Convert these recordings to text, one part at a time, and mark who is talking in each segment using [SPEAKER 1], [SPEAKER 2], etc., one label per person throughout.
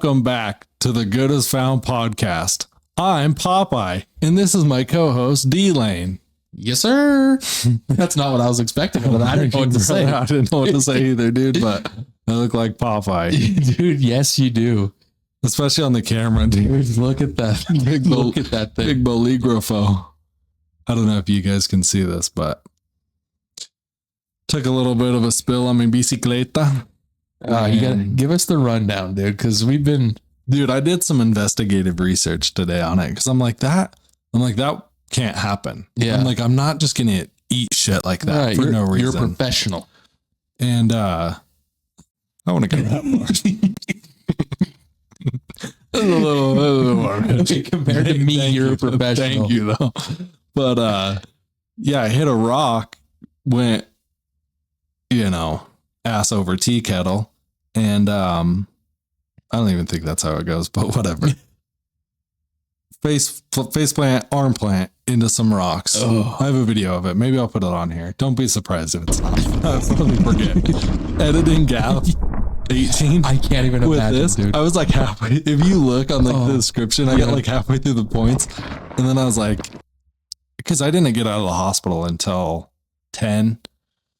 [SPEAKER 1] Welcome back to the Good as Found podcast. I'm Popeye, and this is my co-host D-Lane.
[SPEAKER 2] Yes, sir. That's not what I was expecting. I didn't know what to say.
[SPEAKER 1] I didn't know what to say either, dude, but I look like Popeye.
[SPEAKER 2] Dude, yes, you do.
[SPEAKER 1] Especially on the camera, dude.
[SPEAKER 2] Look at that. Look at that thing.
[SPEAKER 1] Big boligrafo. I don't know if you guys can see this, but took a little bit of a spill on my bicicleta.
[SPEAKER 2] You gotta give us the rundown, dude, because we've been...
[SPEAKER 1] Dude, I did some investigative research today on it, because I'm like, that can't happen.
[SPEAKER 2] Yeah.
[SPEAKER 1] I'm like, I'm not just going to eat shit like that for no reason.
[SPEAKER 2] You're a professional.
[SPEAKER 1] And I want to go that far. a little more.
[SPEAKER 2] Compared to me, you're a professional.
[SPEAKER 1] Thank you, though. But yeah, I hit a rock, went, ass over tea kettle. And I don't even think that's how it goes, but whatever. Face plant, arm plant into some rocks.
[SPEAKER 2] Oh.
[SPEAKER 1] I have a video of it. Maybe I'll put it on here. Don't be surprised if it's not. Let me forget. Editing GAF 18.
[SPEAKER 2] I can't even imagine,
[SPEAKER 1] this,
[SPEAKER 2] dude.
[SPEAKER 1] I was like halfway. If you look on the description, I got like halfway through the points. And then I was like, because I didn't get out of the hospital until 10.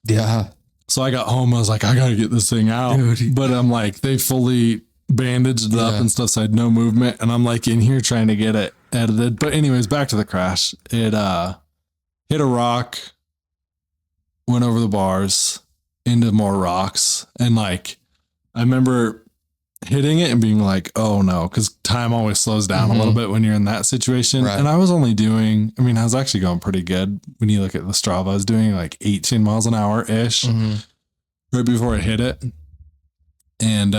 [SPEAKER 2] Yeah.
[SPEAKER 1] So I got home. I was like, I got to get this thing out. Dude. But I'm like, they fully bandaged it up and stuff. So I had no movement. And I'm like in here trying to get it edited. But anyways, back to the crash. It hit a rock, went over the bars into more rocks. And like, I remember hitting it and being like, oh no, because time always slows down a little bit when you're in that situation. Right. And I was only doing, I was actually going pretty good when you look at the Strava. I was doing like 18 miles an hour ish right before I hit it. And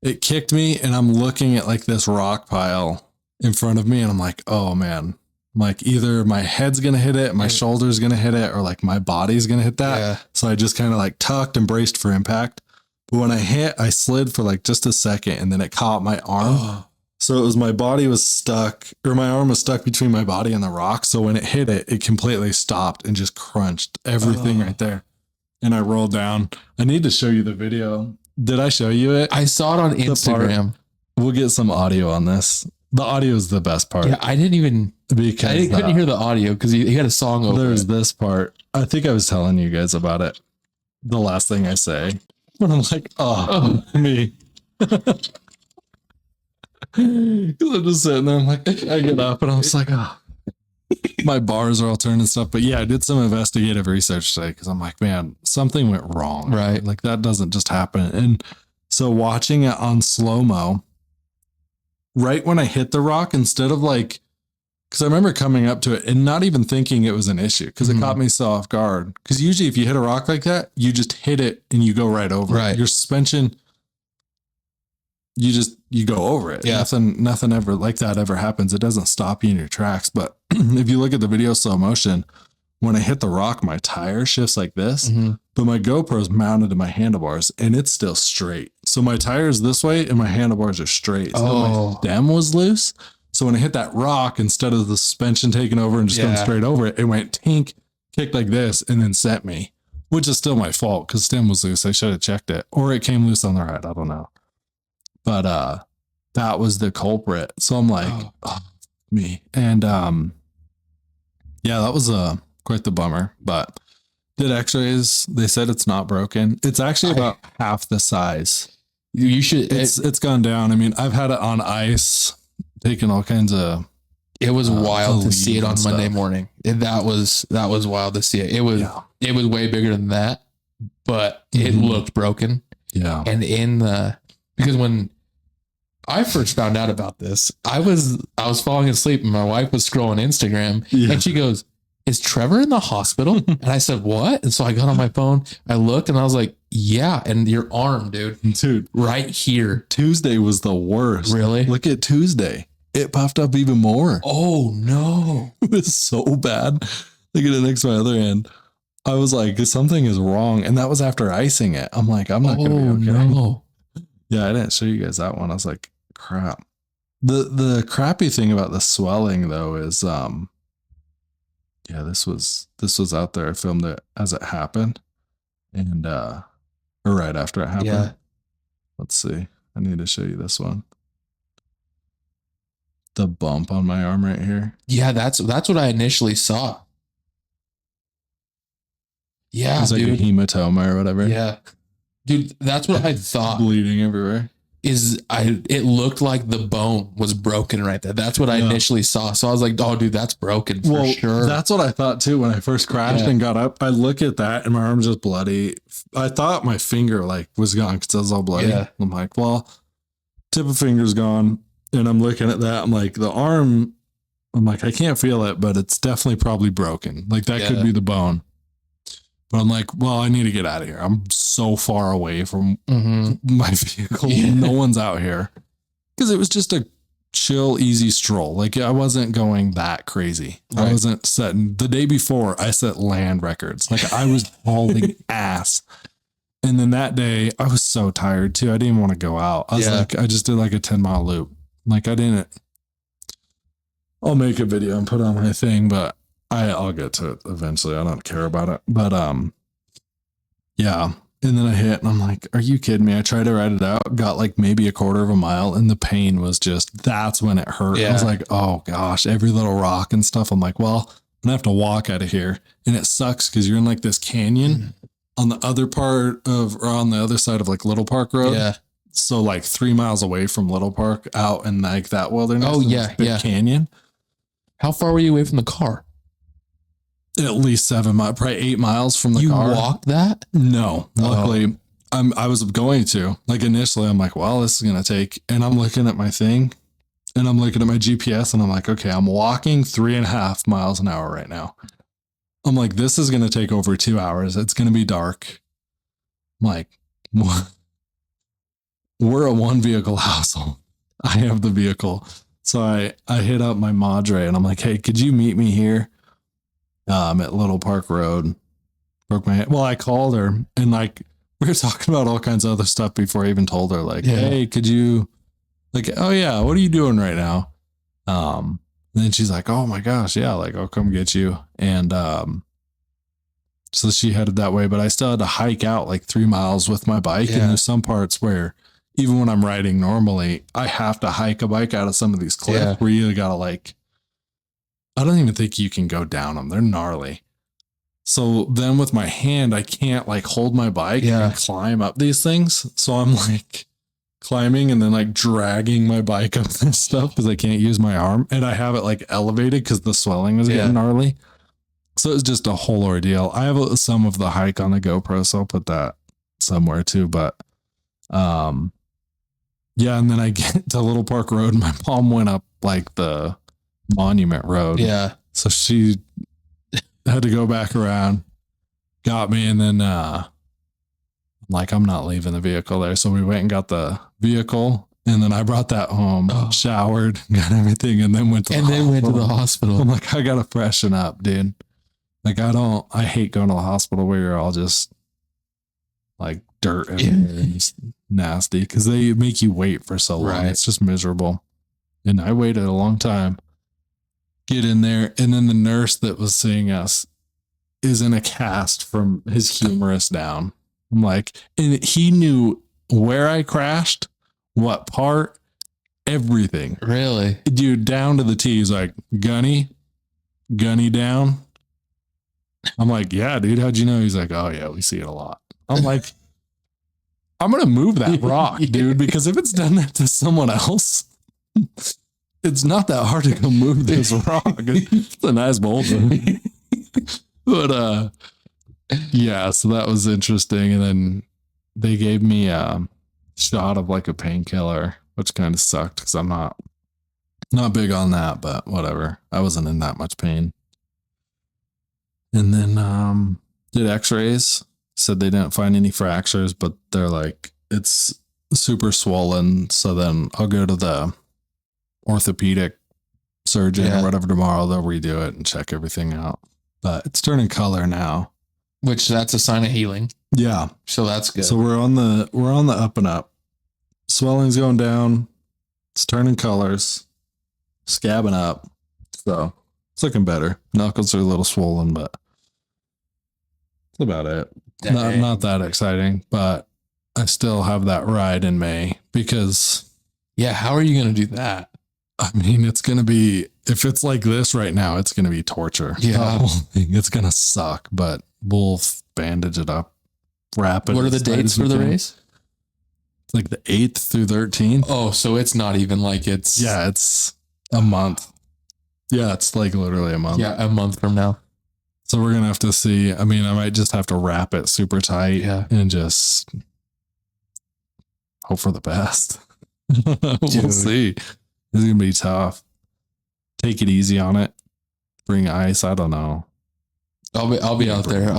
[SPEAKER 1] it kicked me, and I'm looking at like this rock pile in front of me, and I'm like, oh man, like either my head's going to hit it, my shoulder's going to hit it, or like my body's going to hit that. Yeah. So I just kind of like tucked and braced for impact. But when I hit, I slid for like just a second, and then it caught my arm. Oh. So it was my body was stuck, or my arm was stuck between my body and the rock. So when it hit it, it completely stopped and just crunched everything right there. And I rolled down. I need to show you the video. Did I show you it?
[SPEAKER 2] I saw it on Instagram.
[SPEAKER 1] We'll get some audio on this. The audio is the best part.
[SPEAKER 2] Yeah, I couldn't hear the audio because he had a song over
[SPEAKER 1] There's this part. I think I was telling you guys about it. The last thing I say. But I'm like, me. Because I'm just sitting there. I'm like, I get up and I was like, my bars are all turned and stuff. But yeah, I did some investigative research today because I'm like, man, something went wrong.
[SPEAKER 2] Right.
[SPEAKER 1] Like that doesn't just happen. And so watching it on slow-mo, right when I hit the rock, instead of like, because I remember coming up to it and not even thinking it was an issue because it caught me so off guard. Because usually if you hit a rock like that, you just hit it and you go right over it. Your suspension, you go over it. Yeah. Nothing ever like that ever happens. It doesn't stop you in your tracks. But if you look at the video slow motion, when I hit the rock, my tire shifts like this, but my GoPro's mounted to my handlebars and it's still straight. So my tire's this way and my handlebars are straight. So my stem was loose. So when I hit that rock, instead of the suspension taking over and just going straight over it, it went tink, kicked like this, and then sent me, which is still my fault because stem was loose. I should have checked it, or it came loose on the right. I don't know. But that was the culprit. So I'm like, me. And yeah, that was quite the bummer. But did x-rays. They said it's not broken. It's actually about half the size.
[SPEAKER 2] You should.
[SPEAKER 1] It's gone down. I've had it on ice. Taking all kinds of.
[SPEAKER 2] It was wild to see it on Monday morning. That was wild to see it. It was way bigger than that, but it looked broken.
[SPEAKER 1] Yeah.
[SPEAKER 2] And because when I first found out about this, I was falling asleep and my wife was scrolling Instagram and she goes, "Is Trevor in the hospital?" And I said, "What?" And so I got on my phone, I looked and I was like, yeah. And your arm, dude, right here.
[SPEAKER 1] Tuesday was the worst.
[SPEAKER 2] Really?
[SPEAKER 1] Look at Tuesday. It puffed up even more.
[SPEAKER 2] Oh no.
[SPEAKER 1] It was so bad. Look at it next to my other hand. I was like, something is wrong. And that was after icing it. I'm like, I'm not going to be okay. No. Yeah, I didn't show you guys that one. I was like, crap. The crappy thing about the swelling though is, this was out there. I filmed it as it happened. And, or right after it happened. Yeah. Let's see. I need to show you this one. The bump on my arm right here.
[SPEAKER 2] Yeah, that's what I initially saw. Yeah,
[SPEAKER 1] it's like
[SPEAKER 2] dude.
[SPEAKER 1] A hematoma or whatever.
[SPEAKER 2] Yeah, dude, that's what I thought.
[SPEAKER 1] Bleeding everywhere.
[SPEAKER 2] It looked like the bone was broken right there. That's what I initially saw. So I was like, oh, dude, that's broken for sure.
[SPEAKER 1] That's what I thought too when I first crashed and got up. I look at that and my arm's just bloody. I thought my finger like was gone because it was all bloody. Yeah. I'm like, well, tip of finger's gone. And I'm looking at that. I'm like, the arm, I'm like, I can't feel it, but it's definitely probably broken. Like that could be the bone. But I'm like, well, I need to get out of here. I'm so far away from my vehicle. Yeah. No one's out here. Because it was just a chill, easy stroll. Like I wasn't going that crazy. Right. I wasn't setting, the day before I set land records. Like I was hauling ass. And then that day I was so tired too. I didn't even want to go out. I was like, I just did like a 10-mile loop. Like I didn't, I'll make a video and put on my thing, but I'll get to it eventually. I don't care about it. But yeah. And then I hit and I'm like, are you kidding me? I tried to ride it out, got like maybe a quarter of a mile, and the pain was just, that's when it hurt. Yeah. I was like, oh gosh, every little rock and stuff. I'm like, well, I'm gonna have to walk out of here. And it sucks because you're in like this canyon on the other part of, or on the other side of like Little Park Road. Yeah. So like 3 miles away from Little Park out in like that wilderness.
[SPEAKER 2] Oh yeah. Yeah.
[SPEAKER 1] Canyon.
[SPEAKER 2] How far were you away from the car?
[SPEAKER 1] At least 7 miles, probably 8 miles from the car.
[SPEAKER 2] You walked that?
[SPEAKER 1] No, luckily I was going to. Like initially, I'm like, well, this is gonna take. And I'm looking at my thing, and I'm looking at my GPS, and I'm like, okay, I'm walking 3.5 miles an hour right now. I'm like, this is gonna take over 2 hours. It's gonna be dark. I'm like, what? We're a one vehicle household. I have the vehicle, so I hit up my madre, and I'm like, hey, could you meet me here? At Little Park Road. Broke my hand. Well, I called her and like we were talking about all kinds of other stuff before I even told her, like, hey, could you, like, oh yeah, what are you doing right now? Then she's like, oh my gosh, yeah, like I'll come get you. And so she headed that way, but I still had to hike out like 3 miles with my bike. And there's some parts where even when I'm riding normally, I have to hike a bike out of some of these cliffs where you gotta like, I don't even think you can go down them. They're gnarly. So then with my hand, I can't like hold my bike and climb up these things. So I'm like climbing and then like dragging my bike up this stuff because I can't use my arm. And I have it like elevated because the swelling was getting gnarly. So it's just a whole ordeal. I have some of the hike on the GoPro, so I'll put that somewhere too. But yeah, and then I get to Little Park Road. My mom went up like the Monument Road. Yeah. So she had to go back around, got me, and then like I'm not leaving the vehicle there. So we went and got the vehicle, and then I brought that home, showered, got everything, and then went to the hospital. I'm like, I gotta freshen up, dude. Like I hate going to the hospital where you're all just like dirt and just nasty because they make you wait for so long. Right. It's just miserable. And I waited a long time. Get in there, and then the nurse that was seeing us is in a cast from his humerus down. I'm like, and he knew where I crashed, what part, everything. Really? Dude, down to the T. He's like, gunny down. I'm like, yeah, dude, how'd you know? He's like, oh yeah, we see it a lot. I'm like, I'm going to move that rock, dude, because if it's done that to someone else, it's not that hard to go move this rock. It's a nice boulder. But yeah, so that was interesting. And then they gave me a shot of like a painkiller, which kind of sucked because I'm not big on that, but whatever. I wasn't in that much pain. And then did x-rays. Said they didn't find any fractures, but they're like, it's super swollen. So then I'll go to the orthopedic surgeon or whatever tomorrow. They'll redo it and check everything out. But it's turning color now,
[SPEAKER 2] which that's a sign of healing.
[SPEAKER 1] Yeah,
[SPEAKER 2] so that's good.
[SPEAKER 1] So we're on the up and up. Swelling's going down. It's turning colors, scabbing up. So it's looking better. Knuckles are a little swollen, but that's about it. Not that exciting, but I still have that ride in May because
[SPEAKER 2] Yeah, how are you going to do that?
[SPEAKER 1] I mean, it's going to be, if it's like this right now, it's going to be torture.
[SPEAKER 2] Yeah.
[SPEAKER 1] The whole thing, it's going to suck, but we'll bandage it up, wrap it.
[SPEAKER 2] What are the
[SPEAKER 1] as tight
[SPEAKER 2] dates
[SPEAKER 1] as we
[SPEAKER 2] for the
[SPEAKER 1] can.
[SPEAKER 2] race?
[SPEAKER 1] It's like the 8th through 13th.
[SPEAKER 2] Oh, so it's not even like it's...
[SPEAKER 1] Yeah, it's a month. Yeah, it's like literally a month.
[SPEAKER 2] Yeah, a month from now.
[SPEAKER 1] So we're going to have to see. I mean, I might just have to wrap it super tight and just hope for the best. We'll see. This is going to be tough. Take it easy on it. Bring ice. I don't know.
[SPEAKER 2] I'll be out there.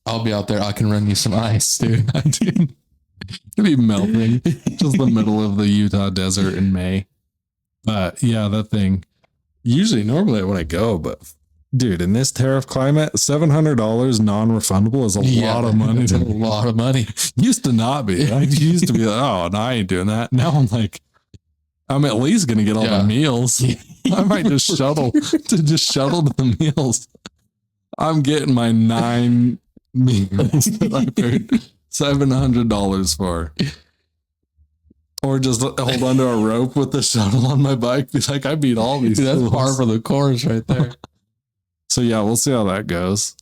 [SPEAKER 2] I'll be out there. I can run you some ice, dude.
[SPEAKER 1] It'll be melting. Just the middle of the Utah desert in May. But yeah, that thing. Usually, normally when I go, but dude, in this tariff climate, $700 non-refundable is a lot of money.
[SPEAKER 2] It's a lot of money.
[SPEAKER 1] Used to not be. I used to be like, oh, no, I ain't doing that. Now I'm like, I'm at least gonna get all the meals. I might just shuttle to the meals. I'm getting my 9 meals that I paid $700 for. Or just hold onto a rope with the shuttle on my bike. Be like, I beat all these.
[SPEAKER 2] Dude, that's par for the course right there.
[SPEAKER 1] So yeah, we'll see how that goes.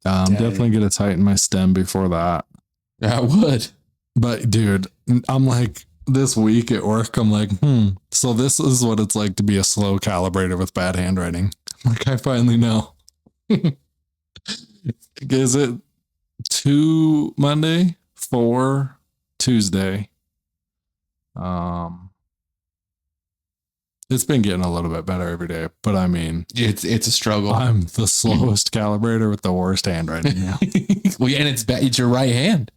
[SPEAKER 1] Definitely gonna tighten my stem before that.
[SPEAKER 2] I would.
[SPEAKER 1] But dude, I'm like, this week at work, I'm like, so this is what it's like to be a slow calibrator with bad handwriting. Like, I finally know. Is it 2 Monday, 4 Tuesday? It's been getting a little bit better every day, but I mean,
[SPEAKER 2] it's a struggle.
[SPEAKER 1] I'm the slowest calibrator with the worst handwriting now.
[SPEAKER 2] Well, yeah, and it's your right hand.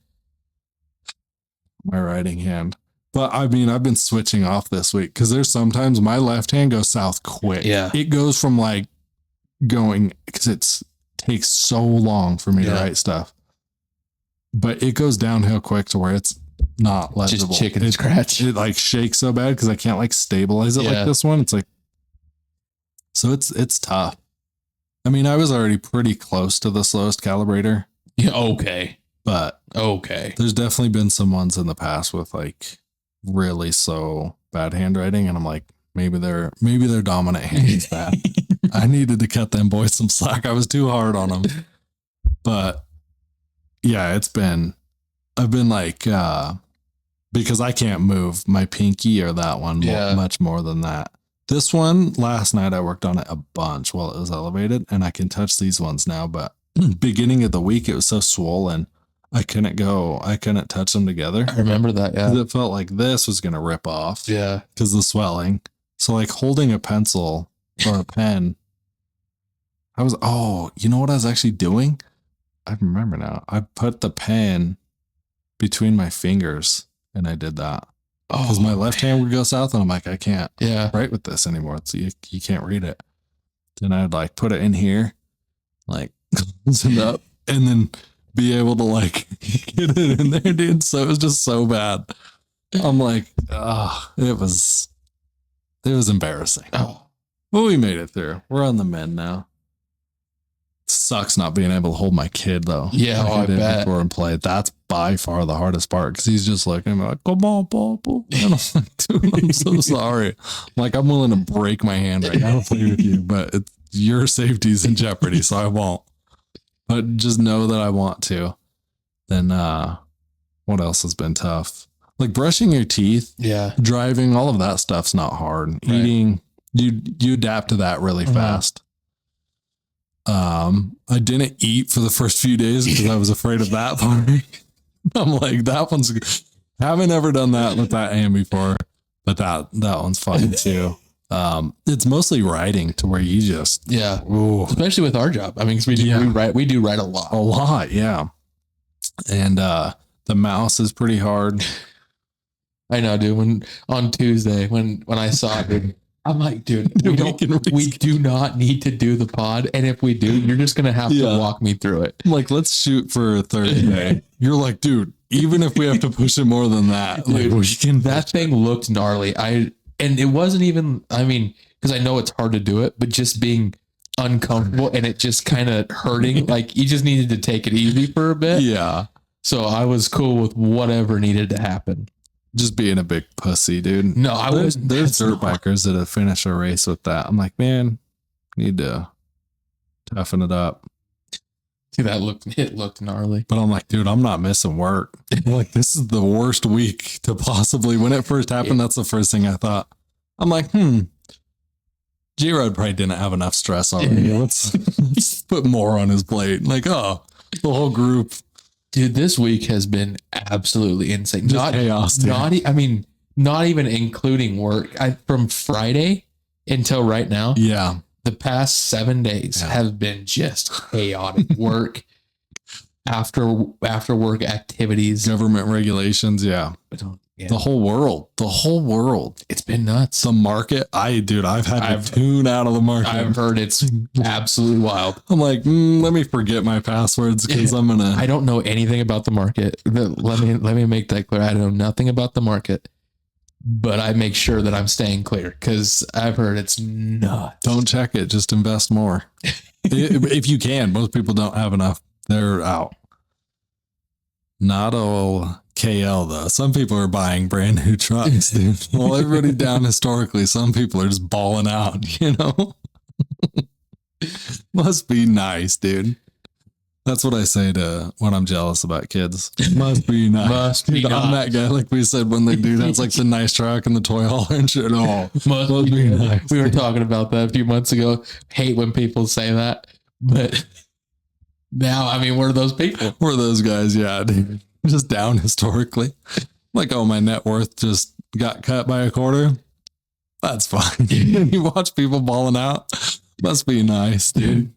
[SPEAKER 1] My writing hand. But I mean, I've been switching off this week because there's sometimes my left hand goes south quick.
[SPEAKER 2] Yeah.
[SPEAKER 1] It goes from like going, because it takes so long for me to write stuff. But it goes downhill quick to where it's not legible.
[SPEAKER 2] Just chicken scratch.
[SPEAKER 1] It like shakes so bad because I can't like stabilize it like this one. It's like, so it's tough. I mean, I was already pretty close to the slowest calibrator.
[SPEAKER 2] Yeah, okay.
[SPEAKER 1] But
[SPEAKER 2] there's
[SPEAKER 1] definitely been some ones in the past with like really so bad handwriting, and I'm like, maybe their dominant hand is bad. I needed to cut them boys some slack. I was too hard on them. But yeah, I've been like, because I can't move my pinky or that one much more than that. This one, last night I worked on it a bunch while it was elevated, and I can touch these ones now, but beginning of the week, it was so swollen. I couldn't touch them together.
[SPEAKER 2] I remember that, yeah.
[SPEAKER 1] It felt like this was going to rip off.
[SPEAKER 2] Yeah.
[SPEAKER 1] Because of the swelling. So like holding a pencil or a pen, you know what I was actually doing? I remember now. I put the pen between my fingers and I did that. Because my left hand would go south and I'm like, I can't write with this anymore. So you can't read it. Then I'd like put it in here, like close it up, and then be able to like get it in there, dude. So it was just so bad. I'm like, it was embarrassing.
[SPEAKER 2] Oh.
[SPEAKER 1] But we made it through. We're on the mend now. Sucks not being able to hold my kid though.
[SPEAKER 2] Yeah, I bet.
[SPEAKER 1] Before and play. That's by far the hardest part because he's just looking at me like, come on, Papa. And I'm like, dude, I'm so sorry. Like, I'm willing to break my hand right now to play with you, but your safety's in jeopardy, so I won't. But just know that I want to. Then what else has been tough? Like brushing your teeth, driving, all of that stuff's not hard. Right. Eating, you adapt to that really fast. I didn't eat for the first few days because I was afraid of that part. I'm like, that one's, haven't ever done that with that hand before, but that one's fun too. It's mostly writing to where you just,
[SPEAKER 2] especially with our job. I mean, cause we do write a lot.
[SPEAKER 1] Yeah. And, the mouse is pretty hard.
[SPEAKER 2] I know, dude. When on Tuesday, when I saw it, I'm like, dude, we do not need to do the pod. And if we do, you're just going to have to walk me through it.
[SPEAKER 1] I'm like, let's shoot for Thursday. You're like, dude, even if we have to push it more than that,
[SPEAKER 2] dude, like, that thing looked gnarly. And it wasn't even, I mean, because I know it's hard to do it, but just being uncomfortable and it just kind of hurting, like you just needed to take it easy for a bit.
[SPEAKER 1] Yeah.
[SPEAKER 2] So I was cool with whatever needed to happen.
[SPEAKER 1] Just being a big pussy, dude.
[SPEAKER 2] No, I was.
[SPEAKER 1] There's dirt bikers that have finished a race with that. I'm like, man, need to toughen it up.
[SPEAKER 2] See, it looked gnarly.
[SPEAKER 1] But I'm like, dude, I'm not missing work. I'm like, this is the worst week to possibly. When it first happened, that's the first thing I thought. I'm like, G-Rod probably didn't have enough stress already. Let's put more on his plate. Like, the whole group.
[SPEAKER 2] Dude, this week has been absolutely insane.
[SPEAKER 1] Just chaos. Dude.
[SPEAKER 2] Not even including work. From Friday until right now.
[SPEAKER 1] Yeah.
[SPEAKER 2] The past 7 days have been just chaotic. Work, after work activities,
[SPEAKER 1] government regulations. Yeah. The whole world.
[SPEAKER 2] It's been nuts.
[SPEAKER 1] The market. I've had to tune out of the market.
[SPEAKER 2] I've heard it's absolutely wild.
[SPEAKER 1] I'm like, let me forget my passwords because
[SPEAKER 2] I don't know anything about the market. Let me make that clear. I know nothing about the market, but I make sure that I'm staying clear because I've heard it's nuts.
[SPEAKER 1] Don't check it. Just invest more. If you can. Most people don't have enough. They're out. Not all KL though. Some people are buying brand new trucks, dude. Well, everybody down historically, some people are just balling out, you know? Must be nice, dude. That's what I say to when I'm jealous about kids. Must be nice.
[SPEAKER 2] Must be
[SPEAKER 1] dude,
[SPEAKER 2] nice.
[SPEAKER 1] I'm that guy, like we said, when the dude has like the nice truck and the toy hauler and shit. Oh,
[SPEAKER 2] must be nice. We were talking about that a few months ago. Hate when people say that, but now, I mean, we're those people.
[SPEAKER 1] We're those guys, yeah, dude. Just down historically. Like, oh, my net worth just got cut by a quarter. That's fine. You watch people balling out. Must be nice, dude.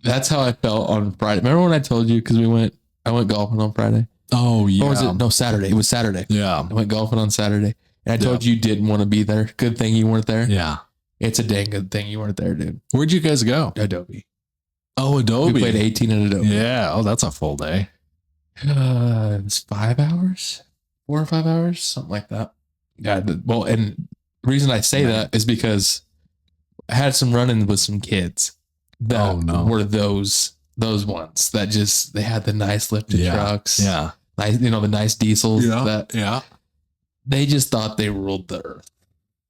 [SPEAKER 2] That's how I felt on Friday. Remember when I told you because I went golfing on Friday?
[SPEAKER 1] Oh yeah.
[SPEAKER 2] Or was it? No, Saturday. It was Saturday.
[SPEAKER 1] Yeah.
[SPEAKER 2] I went golfing on Saturday. And I told you didn't want to be there. Good thing you weren't there.
[SPEAKER 1] Yeah.
[SPEAKER 2] It's a dang good thing you weren't there, dude.
[SPEAKER 1] Where'd you guys go?
[SPEAKER 2] Adobe.
[SPEAKER 1] Oh, Adobe.
[SPEAKER 2] We played 18 at Adobe.
[SPEAKER 1] Yeah. Oh, that's a full day.
[SPEAKER 2] It was 5 hours, 4 or 5 hours, something like that. Yeah. Well, and the reason I say that is because I had some run-ins with some kids that were those ones that just, they had the nice lifted trucks.
[SPEAKER 1] Yeah.
[SPEAKER 2] Nice, the nice diesels.
[SPEAKER 1] Yeah.
[SPEAKER 2] They just thought they ruled the earth.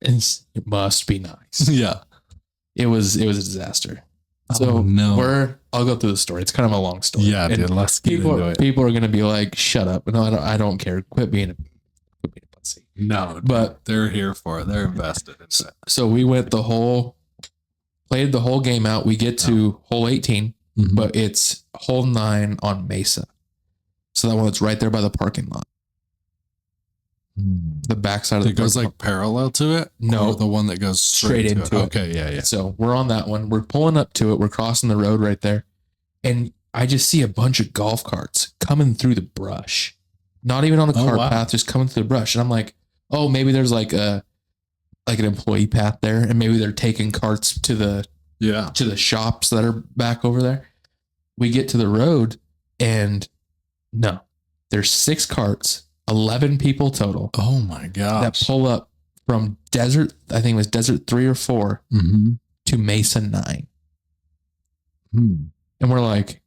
[SPEAKER 2] And it must be nice.
[SPEAKER 1] Yeah.
[SPEAKER 2] It was a disaster. So I'll go through the story. It's kind of a long story.
[SPEAKER 1] Yeah, dude, let's get into it.
[SPEAKER 2] People are going to be like, shut up. No, I don't care. Quit being a pussy.
[SPEAKER 1] No,
[SPEAKER 2] but
[SPEAKER 1] they're here for it. They're invested in it.
[SPEAKER 2] So we went played the whole game out. We get to hole 18, but it's hole 9 on Mesa. So that one that's right there by the parking lot. The backside of the
[SPEAKER 1] goes like parallel to it?
[SPEAKER 2] No,
[SPEAKER 1] the one that goes straight into it. Okay, yeah.
[SPEAKER 2] So we're on that one. We're pulling up to it. We're crossing the road right there. And I just see a bunch of golf carts coming through the brush. Not even on the cart path, just coming through the brush. And I'm like, oh, maybe there's like an employee path there. And maybe they're taking carts to the shops that are back over there. We get to the road and no, there's 6 carts. 11 people total.
[SPEAKER 1] Oh my gosh.
[SPEAKER 2] That pull up from desert, I think it was desert 3 or 4 to Mesa 9. And we're like,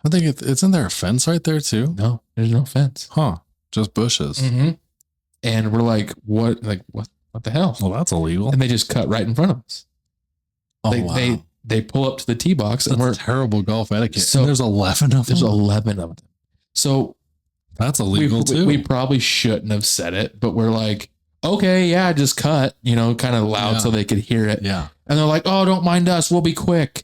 [SPEAKER 1] I think isn't there a fence right there too?
[SPEAKER 2] No, there's no fence.
[SPEAKER 1] Huh. Just bushes.
[SPEAKER 2] And we're like, what the hell?
[SPEAKER 1] Well, that's illegal.
[SPEAKER 2] And they just cut right in front of us. They pull up to the tee box and we're
[SPEAKER 1] terrible golf etiquette.
[SPEAKER 2] So
[SPEAKER 1] and there's 11 of them.
[SPEAKER 2] There's 11 of them. So
[SPEAKER 1] that's illegal too.
[SPEAKER 2] We probably shouldn't have said it, but we're like, okay, yeah, just cut, kind of loud so they could hear it.
[SPEAKER 1] Yeah.
[SPEAKER 2] And they're like, oh, don't mind us. We'll be quick.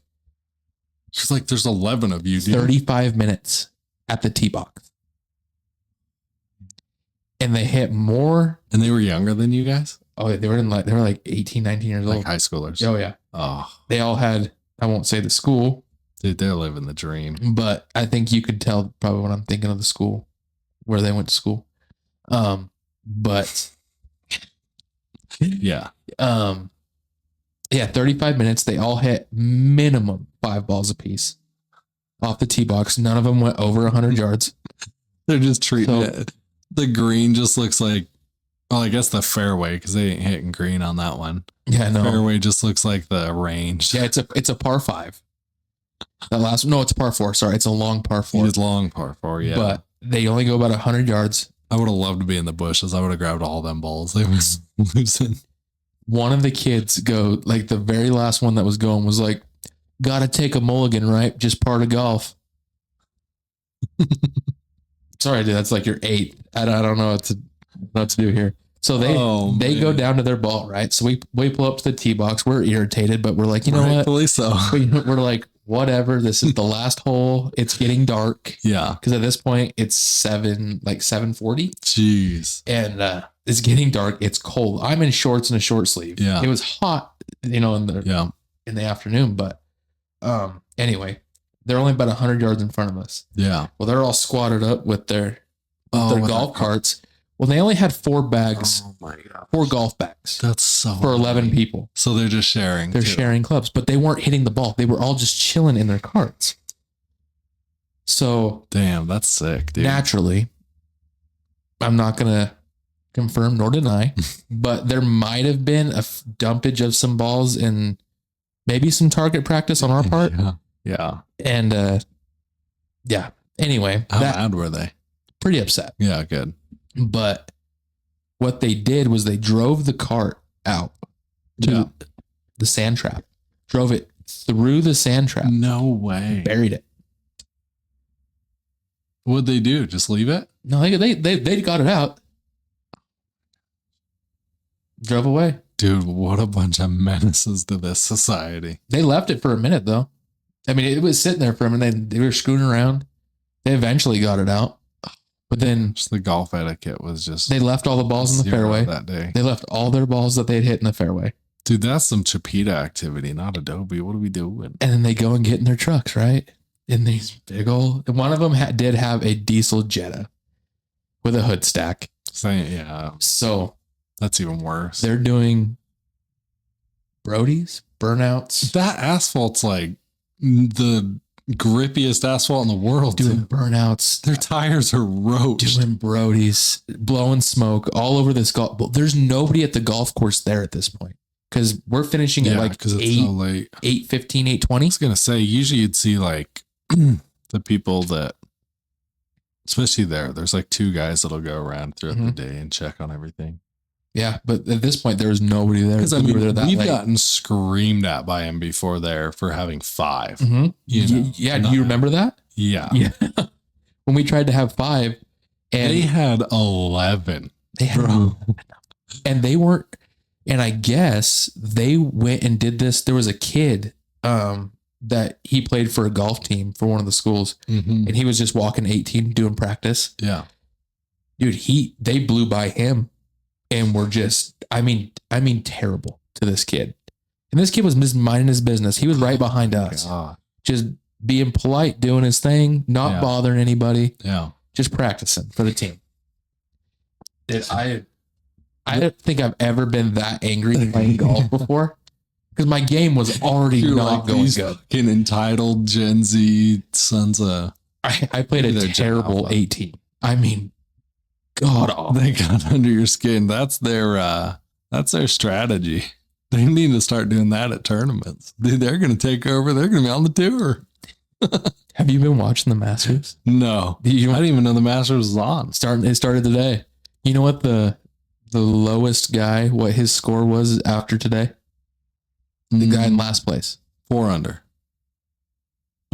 [SPEAKER 1] She's like, there's 11 of you, dude.
[SPEAKER 2] 35 minutes at the tee box. And they hit more.
[SPEAKER 1] And they were younger than you guys?
[SPEAKER 2] Oh, they were like 18, 19 years old.
[SPEAKER 1] Like high schoolers.
[SPEAKER 2] Oh, yeah.
[SPEAKER 1] Oh.
[SPEAKER 2] They all had, I won't say the school.
[SPEAKER 1] Dude, they're living the dream.
[SPEAKER 2] But I think you could tell probably when I'm thinking of the school. Where they went to school. But
[SPEAKER 1] yeah.
[SPEAKER 2] 35 minutes. They all hit minimum 5 balls apiece off the tee box. None of them went over 100 yards.
[SPEAKER 1] They're just treating it. The green just looks like, well, I guess the fairway, because they ain't hitting green on that one.
[SPEAKER 2] Yeah, no.
[SPEAKER 1] Fairway just looks like the range.
[SPEAKER 2] Yeah, it's a par 5. That last one, no, it's a par 4. Sorry, it's a long par 4.
[SPEAKER 1] It's long par 4, yeah.
[SPEAKER 2] But they only go about 100 yards.
[SPEAKER 1] I would have loved to be in the bushes. I would have grabbed all them balls. They was losing.
[SPEAKER 2] One of the kids go, like the very last one that was going was like, gotta take a mulligan, right? Just part of golf. Sorry, dude, that's like your 8th. I don't know what to do here. So they go down to their ball, right? So we pull up to the tee box. We're irritated, but we're like, you know
[SPEAKER 1] Rightfully
[SPEAKER 2] what?
[SPEAKER 1] so.
[SPEAKER 2] We're like, whatever. This is the last hole. It's getting dark.
[SPEAKER 1] Yeah.
[SPEAKER 2] Because at this point it's 7:40.
[SPEAKER 1] Jeez.
[SPEAKER 2] And it's getting dark. It's cold. I'm in shorts and a short sleeve.
[SPEAKER 1] Yeah.
[SPEAKER 2] It was hot, in the afternoon. But anyway, they're only about 100 yards in front of us.
[SPEAKER 1] Yeah.
[SPEAKER 2] Well, they're all squatted up with their golf carts. Well, they only had 4 bags. Oh my God. 4 golf bags.
[SPEAKER 1] That's so
[SPEAKER 2] for 11 people.
[SPEAKER 1] So they're just sharing.
[SPEAKER 2] They're sharing clubs, but they weren't hitting the ball. They were all just chilling in their carts. So
[SPEAKER 1] damn, that's sick, dude.
[SPEAKER 2] Naturally, I'm not going to confirm nor deny, but there might have been a dumpage of some balls and maybe some target practice on our part.
[SPEAKER 1] Yeah.
[SPEAKER 2] And yeah. Anyway,
[SPEAKER 1] how mad were they?
[SPEAKER 2] Pretty upset.
[SPEAKER 1] Yeah, good.
[SPEAKER 2] But what they did was they drove the cart out to the sand trap, drove it through the sand trap.
[SPEAKER 1] No way.
[SPEAKER 2] Buried it.
[SPEAKER 1] What'd they do? Just leave it?
[SPEAKER 2] No, they got it out. Drove away.
[SPEAKER 1] Dude, what a bunch of menaces to this society.
[SPEAKER 2] They left it for a minute, though. I mean, it was sitting there for a minute. They were screwing around. They eventually got it out. But then
[SPEAKER 1] just the golf etiquette was just...
[SPEAKER 2] They left all the balls in the fairway.
[SPEAKER 1] That day.
[SPEAKER 2] They left all their balls that they'd hit in the fairway.
[SPEAKER 1] Dude, that's some Chipita activity, not Adobe. What are we doing?
[SPEAKER 2] And then they go and get in their trucks, right? In these big old... One of them did have a diesel Jetta with a hood stack.
[SPEAKER 1] Yeah.
[SPEAKER 2] So...
[SPEAKER 1] That's even worse.
[SPEAKER 2] They're doing Brody's, burnouts.
[SPEAKER 1] That asphalt's like the grippiest asphalt in the world.
[SPEAKER 2] Doing burnouts.
[SPEAKER 1] Their tires are roached.
[SPEAKER 2] Doing Brody's, blowing smoke all over this golf. There's nobody at the golf course there at this point because we're finishing at like
[SPEAKER 1] because it's so late.
[SPEAKER 2] 8:15, 8:20.
[SPEAKER 1] I was gonna say usually you'd see like the people that, especially there's like 2 guys that'll go around throughout the day and check on everything.
[SPEAKER 2] Yeah, but at this point, there was nobody there.
[SPEAKER 1] Because I mean, we've gotten screamed at by him before there for having 5.
[SPEAKER 2] Mm-hmm. Yeah, do you remember that?
[SPEAKER 1] Yeah.
[SPEAKER 2] When we tried to have 5, and
[SPEAKER 1] they had 11.
[SPEAKER 2] They had, and they weren't. And I guess they went and did this. There was a kid that he played for a golf team for one of the schools, and he was just walking 18 doing practice.
[SPEAKER 1] Yeah,
[SPEAKER 2] dude, they blew by him. And we're just, I mean, terrible to this kid. And this kid was just minding his business. He was right behind us. Just being polite, doing his thing, not bothering anybody.
[SPEAKER 1] Yeah.
[SPEAKER 2] Just practicing for the team. I don't think I've ever been that angry playing golf before. Because my game was already not going good.
[SPEAKER 1] Fucking entitled Gen Z sons of...
[SPEAKER 2] I played a terrible 18. I mean... God,
[SPEAKER 1] they got under your skin. That's their strategy. They need to start doing that at tournaments. Dude, they're going to take over. They're going to be on the tour.
[SPEAKER 2] Have you been watching the Masters?
[SPEAKER 1] No, I didn't even know the Masters was on.
[SPEAKER 2] It started today. You know what the lowest guy, what his score was after today? The guy in last place,
[SPEAKER 1] 4 under,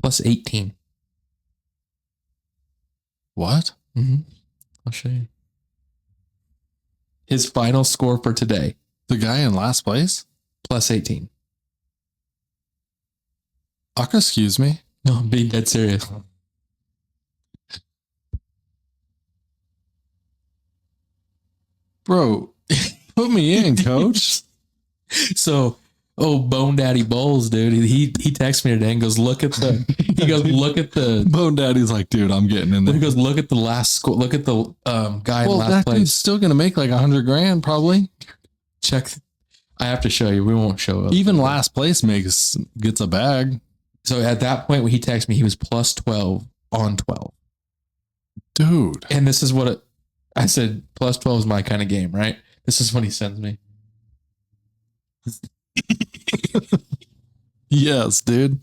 [SPEAKER 2] plus 18.
[SPEAKER 1] What?
[SPEAKER 2] I'll show you. His final score for today.
[SPEAKER 1] The guy in last place?
[SPEAKER 2] Plus 18.
[SPEAKER 1] Excuse me?
[SPEAKER 2] No, I'm being dead serious.
[SPEAKER 1] Bro, put me in, coach.
[SPEAKER 2] So, Bone Daddy Bowles, dude. He texts me today and goes, look at the
[SPEAKER 1] Bone Daddy's like, dude, I'm getting in there.
[SPEAKER 2] He goes, look at the last score. Look at the guy in last
[SPEAKER 1] that
[SPEAKER 2] place.
[SPEAKER 1] Dude's still gonna make like $100,000 probably.
[SPEAKER 2] Check. I have to show you. We won't show up.
[SPEAKER 1] Even last place gets a bag.
[SPEAKER 2] So at that point when he texted me, he was plus 12 on 12.
[SPEAKER 1] Dude.
[SPEAKER 2] And this is what I said, plus 12 is my kind of game, right? This is what he sends me.
[SPEAKER 1] Yes, dude.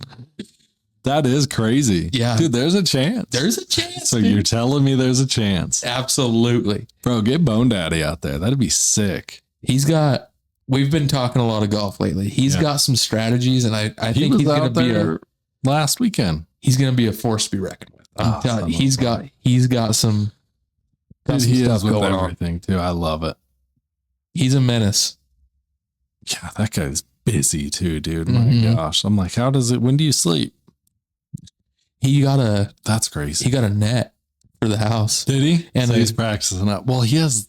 [SPEAKER 1] That is crazy.
[SPEAKER 2] Yeah.
[SPEAKER 1] Dude, there's a chance.
[SPEAKER 2] There's a chance.
[SPEAKER 1] So you're telling me there's a chance.
[SPEAKER 2] Absolutely.
[SPEAKER 1] Bro, get Bone Daddy out there. That'd be sick.
[SPEAKER 2] We've been talking a lot of golf lately. He's got some strategies, and I think he's going to be
[SPEAKER 1] last weekend.
[SPEAKER 2] He's going to be a force to be reckoned with. I'm telling you, he's got some
[SPEAKER 1] he
[SPEAKER 2] stuff
[SPEAKER 1] is with
[SPEAKER 2] going
[SPEAKER 1] everything
[SPEAKER 2] on.
[SPEAKER 1] too. I love it.
[SPEAKER 2] He's a menace.
[SPEAKER 1] Yeah, that guy's busy too, dude. My gosh. I'm like, when do you sleep?
[SPEAKER 2] That's
[SPEAKER 1] crazy.
[SPEAKER 2] He got a net for the house.
[SPEAKER 1] Did he?
[SPEAKER 2] And
[SPEAKER 1] so he's practicing up. Well, he has,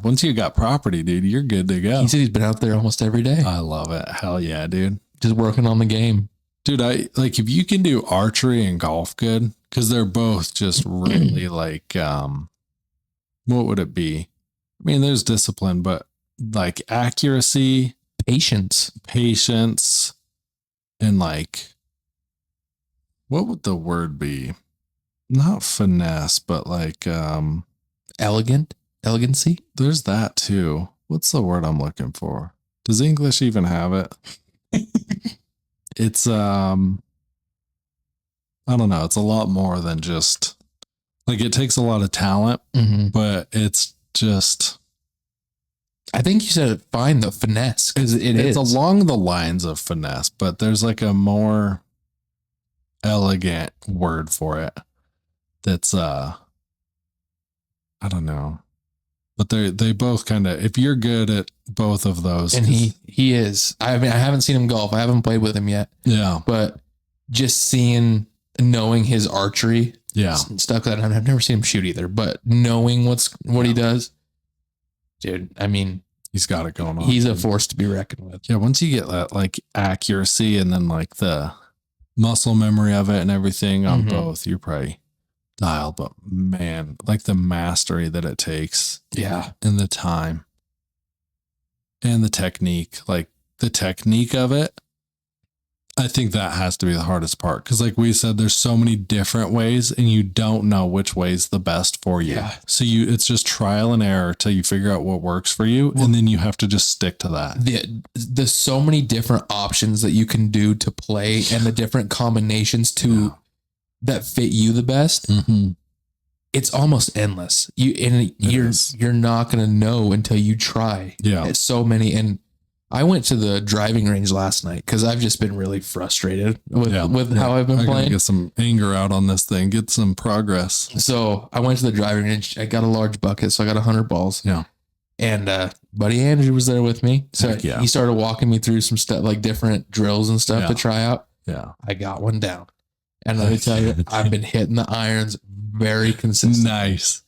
[SPEAKER 1] once you got property, dude, you're good to go.
[SPEAKER 2] He said he's been out there almost every day.
[SPEAKER 1] I love it. Hell yeah, dude.
[SPEAKER 2] Just working on the game.
[SPEAKER 1] Dude, if you can do archery and golf good, because they're both just really like, what would it be? I mean, there's discipline, but like accuracy, patience, and like, what would the word be? Not finesse, but like
[SPEAKER 2] elegancy.
[SPEAKER 1] There's that too. What's the word I'm looking for? Does English even have it? It's I don't know. It's a lot more than just like, it takes a lot of talent, but it's just,
[SPEAKER 2] I think you said it fine though, finesse, because it's
[SPEAKER 1] along the lines of finesse, but there's like a more elegant word for it. That's I don't know, but they both kind of, if you're good at both of those,
[SPEAKER 2] and he is. I mean, I haven't seen him golf. I haven't played with him yet.
[SPEAKER 1] Yeah,
[SPEAKER 2] but just knowing his archery, and stuff like that. I've never seen him shoot either, but knowing what he does, dude. I mean,
[SPEAKER 1] he's got it going on.
[SPEAKER 2] He's a force to be reckoned with.
[SPEAKER 1] Yeah, once you get that like accuracy and then like the muscle memory of it and everything on both, you're probably dialed. But man, like the mastery that it takes, and the time and the technique, like the technique of it, I think that has to be the hardest part, because like we said, there's so many different ways and you don't know which way is the best for you. So it's just trial and error till you figure out what works for you, and then you have to just stick to that.
[SPEAKER 2] There's so many different options that you can do to play, and the different combinations that fit you the best. It's almost endless. You're not going to know until you try. It's so many. And I went to the driving range last night because I've just been really frustrated with how I've been playing.
[SPEAKER 1] Get some anger out on this thing, get some progress.
[SPEAKER 2] So I went to the driving range. I got a large bucket, so I got 100 balls.
[SPEAKER 1] Yeah.
[SPEAKER 2] And buddy Andrew was there with me. So he started walking me through some stuff, like different drills and stuff to try out.
[SPEAKER 1] Yeah.
[SPEAKER 2] I got one down. And let me tell you, I've been hitting the irons very consistent.
[SPEAKER 1] Nice.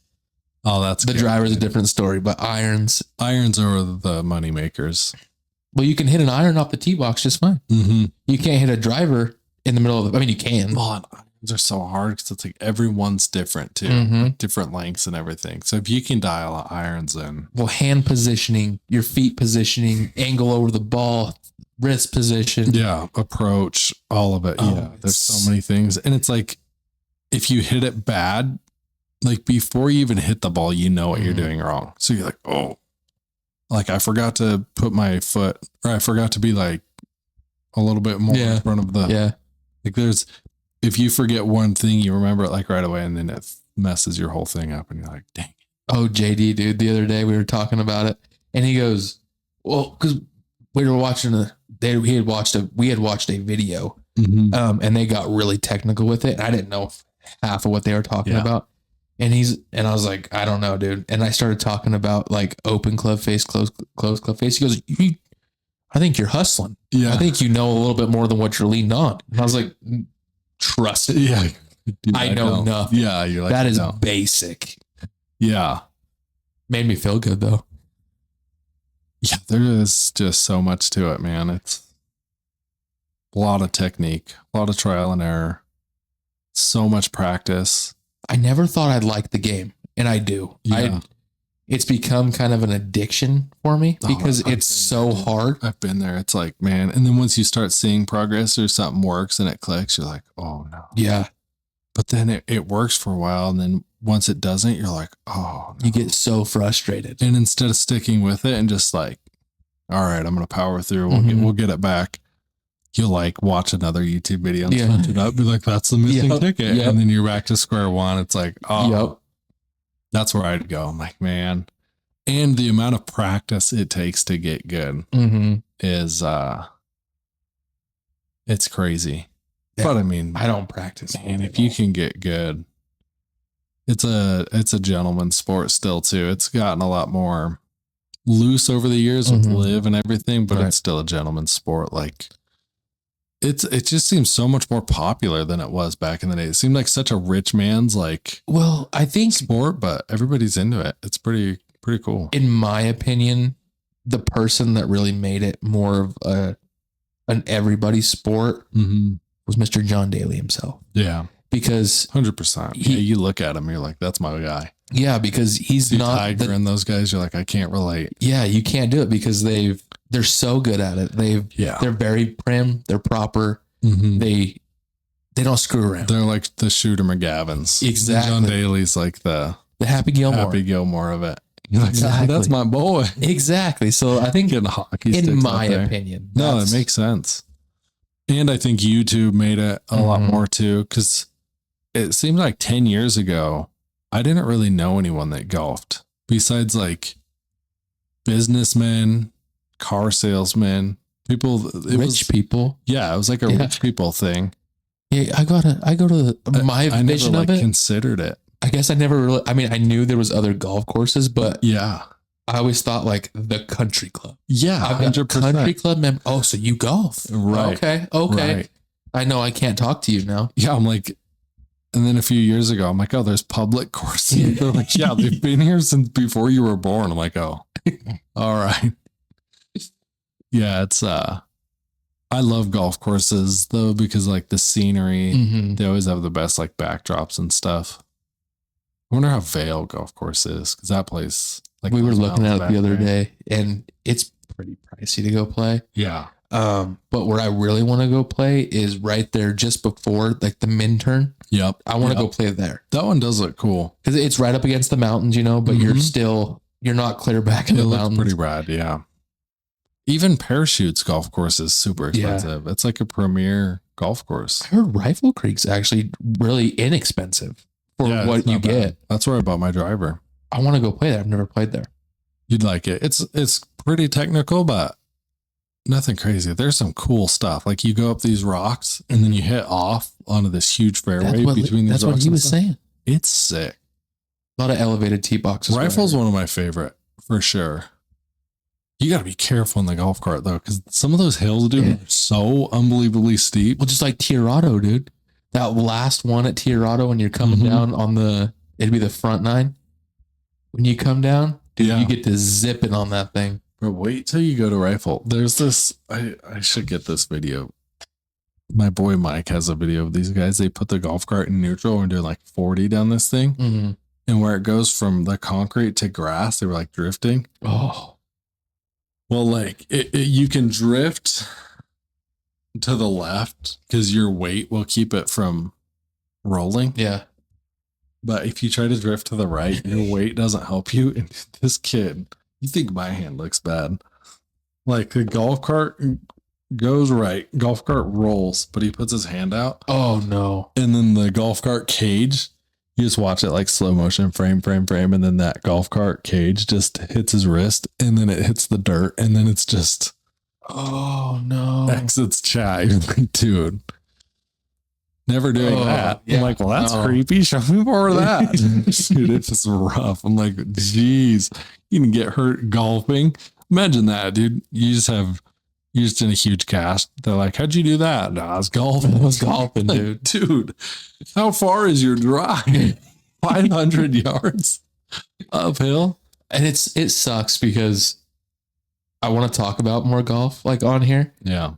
[SPEAKER 1] Oh, that's
[SPEAKER 2] the driver's a different story, but irons
[SPEAKER 1] are the money makers.
[SPEAKER 2] Well, you can hit an iron off the tee box just fine. You can't hit a driver in the middle of I mean, you can.
[SPEAKER 1] Well, irons are so hard because it's like everyone's different too, like different lengths and everything. So if you can dial irons in.
[SPEAKER 2] Well, hand positioning, your feet positioning, angle over the ball, wrist position.
[SPEAKER 1] Yeah, approach, all of it. There's so many things. And it's like, if you hit it bad, like before you even hit the ball, you know what you're doing wrong. So you're like, oh, like I forgot to put my foot, or I forgot to be like a little bit more in front of the, like if you forget one thing, you remember it like right away, and then it messes your whole thing up and you're like, dang.
[SPEAKER 2] Oh, JD, dude, the other day we were talking about it and he goes, well, cause we were watching we had watched a video, and they got really technical with it. And I didn't know half of what they were talking about. And I was like, I don't know, dude. And I started talking about like open club face, closed club face. He goes, I think you're hustling. Yeah. I think you know a little bit more than what you're leaning on. And I was like, trust it.
[SPEAKER 1] Yeah. Dude,
[SPEAKER 2] I know nothing.
[SPEAKER 1] Yeah. You're like,
[SPEAKER 2] that is basic.
[SPEAKER 1] Yeah.
[SPEAKER 2] Made me feel good though.
[SPEAKER 1] Yeah. There is just so much to it, man. It's a lot of technique, a lot of trial and error, so much practice.
[SPEAKER 2] I never thought I'd like the game, and I do. It's become kind of an addiction for me because it's so hard.
[SPEAKER 1] I've been there. It's like, man. And then once you start seeing progress or something works and it clicks, you're like, oh no.
[SPEAKER 2] Yeah.
[SPEAKER 1] But then it works for a while. And then once it doesn't, you're like, oh no.
[SPEAKER 2] You get so frustrated.
[SPEAKER 1] And instead of sticking with it and just like, all right, I'm going to power through, we'll get it back. you'll like watch another YouTube video and switch it up, be like, that's the missing ticket. And then you're back to square one. It's like, oh, that's where I'd go. I'm like, man. And the amount of practice it takes to get good is, it's crazy. Yeah. But I mean,
[SPEAKER 2] I don't practice.
[SPEAKER 1] And if you can get good, it's a gentleman's sport still too. It's gotten a lot more loose over the years with live and everything, but it's still a gentleman's sport. Like it just seems so much more popular than it was back in the day. It seemed like such a rich man's like,
[SPEAKER 2] well, I think
[SPEAKER 1] sport, but everybody's into it. It's pretty cool.
[SPEAKER 2] In my opinion, the person that really made it more of an everybody sport was Mr. John Daly himself.
[SPEAKER 1] Yeah.
[SPEAKER 2] Because
[SPEAKER 1] 100%. Yeah, you look at him, you're like, that's my guy.
[SPEAKER 2] Yeah, because he's not
[SPEAKER 1] Tiger and those guys. You're like, I can't relate.
[SPEAKER 2] Yeah, you can't do it because they're so good at it. They're very prim. They're proper. They don't screw around.
[SPEAKER 1] They're like the Shooter McGavins.
[SPEAKER 2] Exactly.
[SPEAKER 1] John Daly's like the
[SPEAKER 2] Happy Gilmore
[SPEAKER 1] of it. You're like, that's my boy.
[SPEAKER 2] Exactly. So I think
[SPEAKER 1] getting hockey sticks
[SPEAKER 2] in my opinion,
[SPEAKER 1] no, it makes sense. And I think YouTube made it a lot more too, because it seemed like 10 years ago, I didn't really know anyone that golfed besides like businessmen, car salesmen,
[SPEAKER 2] rich people.
[SPEAKER 1] Yeah, it was like a rich people thing.
[SPEAKER 2] Yeah, I go to my vision
[SPEAKER 1] never,
[SPEAKER 2] of it.
[SPEAKER 1] Considered it.
[SPEAKER 2] I guess I never really. I mean, I knew there was other golf courses, but
[SPEAKER 1] yeah,
[SPEAKER 2] I always thought like the country club.
[SPEAKER 1] Yeah,
[SPEAKER 2] I've got 100%. Country club member. Oh, so you golf?
[SPEAKER 1] Right.
[SPEAKER 2] Okay. Right. I know I can't talk to you now.
[SPEAKER 1] Yeah, I'm like. And then a few years ago, I'm like, oh, there's public courses. They're like, yeah, they've been here since before you were born. I'm like, oh, all right. Yeah, it's, I love golf courses though, because like the scenery, they always have the best like backdrops and stuff. I wonder how Vail Golf Course is, because that place, like
[SPEAKER 2] we were looking at it the other day and it's pretty pricey to go play.
[SPEAKER 1] Yeah.
[SPEAKER 2] But where I really want to go play is right there just before like the Minturn.
[SPEAKER 1] Yep.
[SPEAKER 2] I want to go play there.
[SPEAKER 1] That one does look cool.
[SPEAKER 2] Because it's right up against the mountains, you know, but you're not clear back in the mountains.
[SPEAKER 1] Pretty rad, yeah. Even Parachutes Golf Course is super expensive. Yeah. It's like a premier golf course.
[SPEAKER 2] I heard Rifle Creek's actually really inexpensive for what you get.
[SPEAKER 1] That's where I bought my driver.
[SPEAKER 2] I want to go play there. I've never played there.
[SPEAKER 1] You'd like it. It's pretty technical, but nothing crazy. There's some cool stuff. Like you go up these rocks and then you hit off onto this huge fairway between these rocks.
[SPEAKER 2] That's what he was saying.
[SPEAKER 1] It's sick.
[SPEAKER 2] A lot of elevated tee boxes.
[SPEAKER 1] Rifle's one of my favorite for sure. You got to be careful in the golf cart though, because some of those hills, dude, are so unbelievably steep.
[SPEAKER 2] Well, just like Tirado, dude. That last one at Tirado when you're coming down on it'd be the front nine. When you come down, dude, you get to zip it on that thing.
[SPEAKER 1] But wait till you go to Rifle. There's this, I should get this video. My boy Mike has a video of these guys. They put the golf cart in neutral and do like 40 down this thing. And where it goes from the concrete to grass, they were like drifting.
[SPEAKER 2] Oh.
[SPEAKER 1] Well, like you can drift to the left because your weight will keep it from rolling.
[SPEAKER 2] Yeah.
[SPEAKER 1] But if you try to drift to the right, your weight doesn't help you. And this kid, you think my hand looks bad. Like the golf cart goes right, golf cart rolls, but he puts his hand out.
[SPEAKER 2] Oh no.
[SPEAKER 1] And then the golf cart cage, you just watch it like slow motion, frame. And then that golf cart cage just hits his wrist and then it hits the dirt. And then it's just,
[SPEAKER 2] oh no.
[SPEAKER 1] Exits chat. You're like, dude, never doing that. Yeah, I'm like, well, that's creepy. Show me more of that. Dude, it's just rough. I'm like, geez, you can get hurt golfing. Imagine that, dude. You're just in a huge cast. They're like, how'd you do that? No, I was golfing.
[SPEAKER 2] Dude.
[SPEAKER 1] Like, dude, how far is your drive? 500 yards uphill.
[SPEAKER 2] And it sucks because I want to talk about more golf like on here.
[SPEAKER 1] Yeah.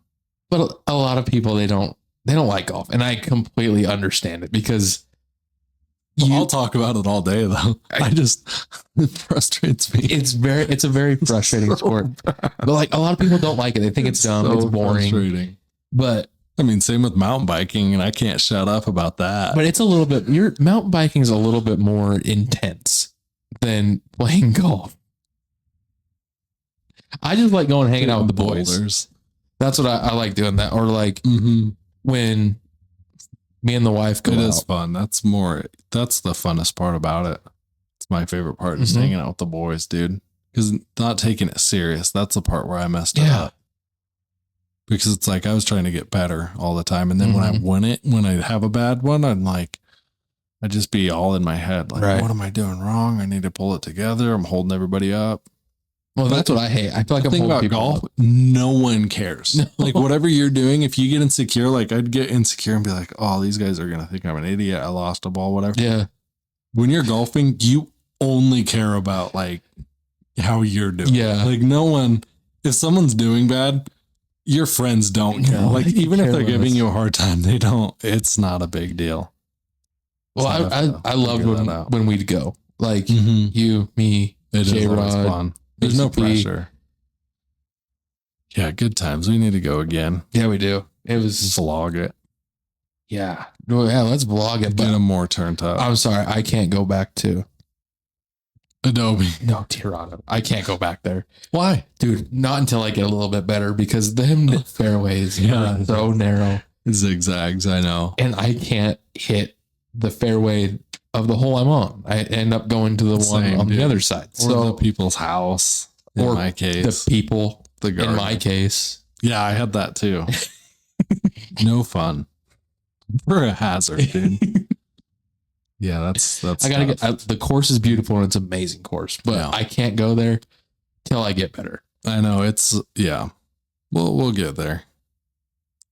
[SPEAKER 2] But a lot of people, they don't like golf. And I completely understand it because
[SPEAKER 1] I'll talk about it all day though. It frustrates me.
[SPEAKER 2] It's a very frustrating sport. But like a lot of people don't like it. They think it's dumb. It's boring. Frustrating. But
[SPEAKER 1] I mean, same with mountain biking, and I can't shut up about that.
[SPEAKER 2] But it's a little bit, your mountain biking is a little bit more intense than playing golf. I just like going hanging out with the boys. That's what I like doing that. Or like when me and the wife go
[SPEAKER 1] it
[SPEAKER 2] out.
[SPEAKER 1] is fun. That's the funnest part about it. It's my favorite part, just hanging out with the boys, dude. Because not taking it serious, that's the part where I messed it up. Because it's like I was trying to get better all the time. And then when I have a bad one, I'm like, I'd just be all in my head. Like, what am I doing wrong? I need to pull it together. I'm holding everybody up.
[SPEAKER 2] Well, that's what I hate. I feel like I'm holding people
[SPEAKER 1] golf,
[SPEAKER 2] up.
[SPEAKER 1] no one cares. No. Like whatever you're doing, if you get insecure, like I'd get insecure and be like, oh, these guys are going to think I'm an idiot. I lost a ball, whatever.
[SPEAKER 2] Yeah.
[SPEAKER 1] When you're golfing, you only care about like how you're doing.
[SPEAKER 2] Yeah.
[SPEAKER 1] Like no one, if someone's doing bad, your friends don't care. Like even if they're giving you a hard time, they don't. It's not a big deal.
[SPEAKER 2] Well, I loved when we'd go. Like you, me, J-Rod.
[SPEAKER 1] There's no pressure. Yeah, good times. We need to go again.
[SPEAKER 2] Yeah, we do. It was
[SPEAKER 1] vlog it.
[SPEAKER 2] Yeah. Well, yeah, let's vlog it.
[SPEAKER 1] Get them more turned up.
[SPEAKER 2] I'm sorry, I can't go back to
[SPEAKER 1] Adobe.
[SPEAKER 2] No, Tirado. I can't go back there.
[SPEAKER 1] Why?
[SPEAKER 2] Dude, not until I get a little bit better because the fairways are so narrow.
[SPEAKER 1] Zigzags, I know.
[SPEAKER 2] And I can't hit the fairway of the hole I'm on. I end up going to the one on the other side.
[SPEAKER 1] Or the people's house, in my case.
[SPEAKER 2] The people,
[SPEAKER 1] the garden.
[SPEAKER 2] In my case.
[SPEAKER 1] Yeah, I had that too. No fun. We're a hazard, dude. Yeah, that's.
[SPEAKER 2] I gotta get. The course is beautiful and it's an amazing course, but I can't go there till I get better.
[SPEAKER 1] I know we'll get there.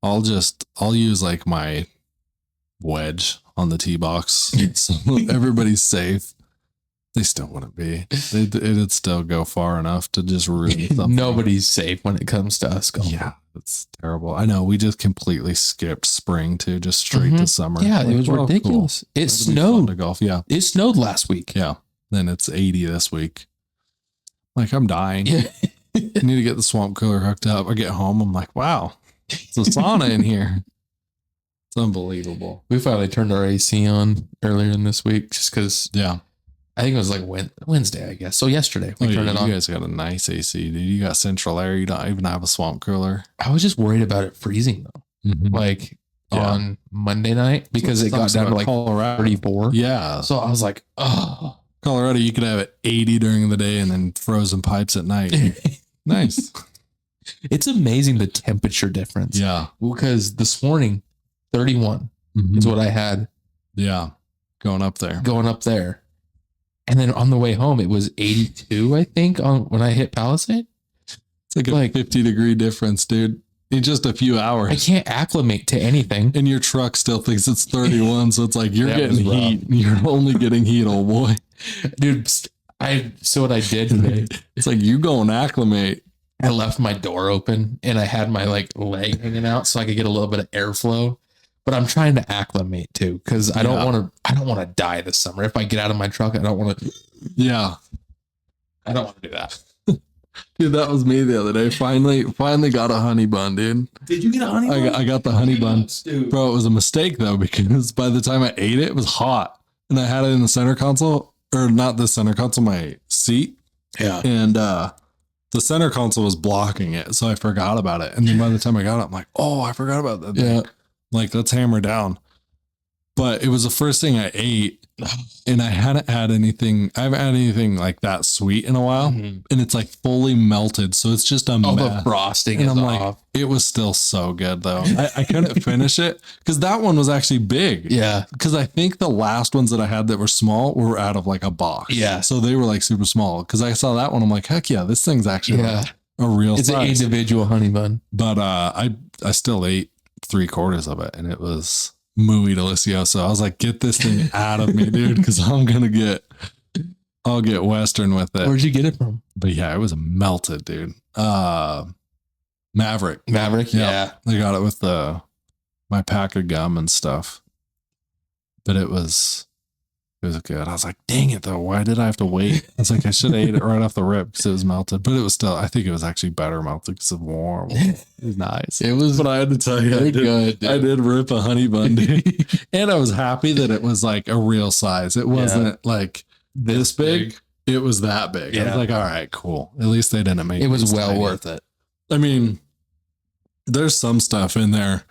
[SPEAKER 1] I'll use like my wedge on the tee box, so everybody's safe. They still wouldn't be. It'd still go far enough to just ruin something.
[SPEAKER 2] Nobody's safe when it comes to us golfing.
[SPEAKER 1] Yeah, it's terrible. I know. We just completely skipped spring to just straight to summer.
[SPEAKER 2] Yeah, it was ridiculous. Cool. It snowed
[SPEAKER 1] to golf. Yeah,
[SPEAKER 2] it snowed last week.
[SPEAKER 1] Yeah, then it's 80 this week. Like I'm dying. Yeah. I need to get the swamp cooler hooked up. I get home. I'm like, wow, it's a sauna in here. It's unbelievable.
[SPEAKER 2] We finally turned our AC on earlier in this week just because.
[SPEAKER 1] Yeah.
[SPEAKER 2] I think it was like Wednesday, I guess. So yesterday we turned it on.
[SPEAKER 1] You guys got a nice AC, dude. You got central air. You don't even have a swamp cooler.
[SPEAKER 2] I was just worried about it freezing though. Like on Monday night because it got down to like Colorado 34.
[SPEAKER 1] Yeah.
[SPEAKER 2] So I was like, oh.
[SPEAKER 1] Colorado, you could have it 80 during the day and then frozen pipes at night. Nice.
[SPEAKER 2] It's amazing the temperature difference.
[SPEAKER 1] Yeah.
[SPEAKER 2] Because this morning, 31 is what I had.
[SPEAKER 1] Yeah. Going up there.
[SPEAKER 2] And then on the way home, it was 82, I think, when I hit Palisade.
[SPEAKER 1] It's like a 50-degree difference, dude. In just a few hours.
[SPEAKER 2] I can't acclimate to anything.
[SPEAKER 1] And your truck still thinks it's 31, so it's like you're getting heat. You're only getting heat, old boy.
[SPEAKER 2] Dude, so what I did today,
[SPEAKER 1] it's like you go and acclimate.
[SPEAKER 2] I left my door open and I had my like leg hanging out so I could get a little bit of airflow. But I'm trying to acclimate too, because I don't want to die this summer. If I get out of my truck, I don't want to.
[SPEAKER 1] Yeah.
[SPEAKER 2] I don't want to do that.
[SPEAKER 1] Dude, that was me the other day. Finally got a honey bun, dude.
[SPEAKER 2] Did you get a honey bun?
[SPEAKER 1] I got the honey bun. Dude. Bro, it was a mistake though, because by the time I ate it, it was hot. And I had it in the center console, or not the center console, my seat.
[SPEAKER 2] Yeah.
[SPEAKER 1] And the center console was blocking it. So I forgot about it. And then by the time I got it, I'm like, oh, I forgot about that.
[SPEAKER 2] Yeah.
[SPEAKER 1] Like, let's hammer down. But it was the first thing I ate, and I haven't had anything like that sweet in a while, and it's like fully melted. So it's just a mess.
[SPEAKER 2] The frosting
[SPEAKER 1] and
[SPEAKER 2] is
[SPEAKER 1] I'm
[SPEAKER 2] off.
[SPEAKER 1] like, it was still so good though. I couldn't finish it because that one was actually big.
[SPEAKER 2] Yeah.
[SPEAKER 1] Because I think the last ones that I had that were small were out of like a box.
[SPEAKER 2] Yeah.
[SPEAKER 1] So they were like super small. Because I saw that one, I'm like, heck yeah, this thing's actually like a real size.
[SPEAKER 2] It's an individual honey bun.
[SPEAKER 1] But I still ate 3/4 of it, and it was muy delicioso. I was like, get this thing out of me, dude, because I'll get Western with it.
[SPEAKER 2] Where'd you get it from?
[SPEAKER 1] But yeah, it was melted, dude. Maverick.
[SPEAKER 2] Yeah.
[SPEAKER 1] I got it with my pack of gum and stuff. But it was good. I was like, dang it though. Why did I have to wait? I was like, I should have ate it right off the rip because it was melted. But it was still, I think it was actually better melted because it's warm. It was nice.
[SPEAKER 2] It was,
[SPEAKER 1] but I had to tell you, I did rip a honey bun, dude. And I was happy that it was like a real size. It wasn't like this big. It was that big. I was like, all right, cool. At least they didn't make
[SPEAKER 2] it was well worth it.
[SPEAKER 1] I mean, There's some stuff in there.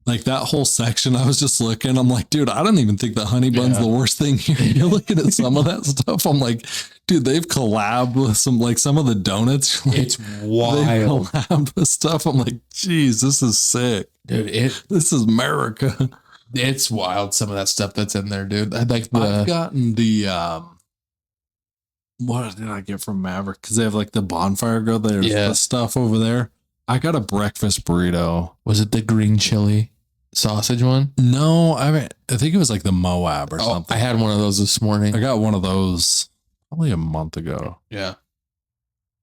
[SPEAKER 1] Like that whole section, I was just looking. I'm like, dude, I don't even think the honey bun's the worst thing here. You're looking at some of that stuff. I'm like, dude, they've collabed with some of the donuts. Like,
[SPEAKER 2] It's wild.
[SPEAKER 1] They collabed with stuff. I'm like, geez, this is sick.
[SPEAKER 2] Dude,
[SPEAKER 1] this is America.
[SPEAKER 2] It's wild, some of that stuff that's in there, dude. I've
[SPEAKER 1] gotten the what did I get from Maverick? Because they have like the bonfire grill. There's the stuff over there. I got a breakfast burrito.
[SPEAKER 2] Was it the green chili sausage one?
[SPEAKER 1] No, I think it was like the Moab or something.
[SPEAKER 2] I had one of those this morning.
[SPEAKER 1] I got one of those probably a month ago.
[SPEAKER 2] Yeah.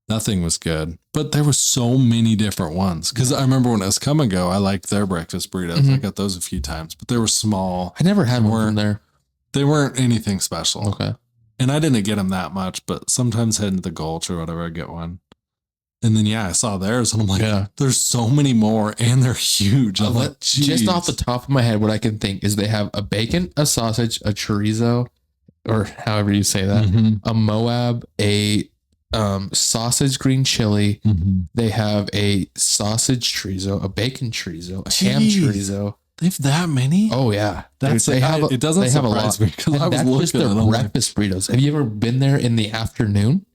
[SPEAKER 1] Nothing was good, but there were so many different ones. Because I remember when it was Come and Go, I liked their breakfast burritos. Mm-hmm. I got those a few times, but they were small.
[SPEAKER 2] I never had one there.
[SPEAKER 1] They weren't anything special.
[SPEAKER 2] Okay.
[SPEAKER 1] And I didn't get them that much, but sometimes heading to the Gulch or whatever, I get one. And then, I saw theirs and I'm like, there's so many more and they're huge. I'm like,
[SPEAKER 2] just off the top of my head, what I can think is they have a bacon, a sausage, a chorizo, or however you say that, a Moab, a sausage green chili. Mm-hmm. They have a sausage chorizo, a bacon chorizo, a ham chorizo.
[SPEAKER 1] They have that many?
[SPEAKER 2] Oh yeah,
[SPEAKER 1] it doesn't surprise me because I was looking at them.
[SPEAKER 2] Breakfast burritos. Have you ever been there in the afternoon?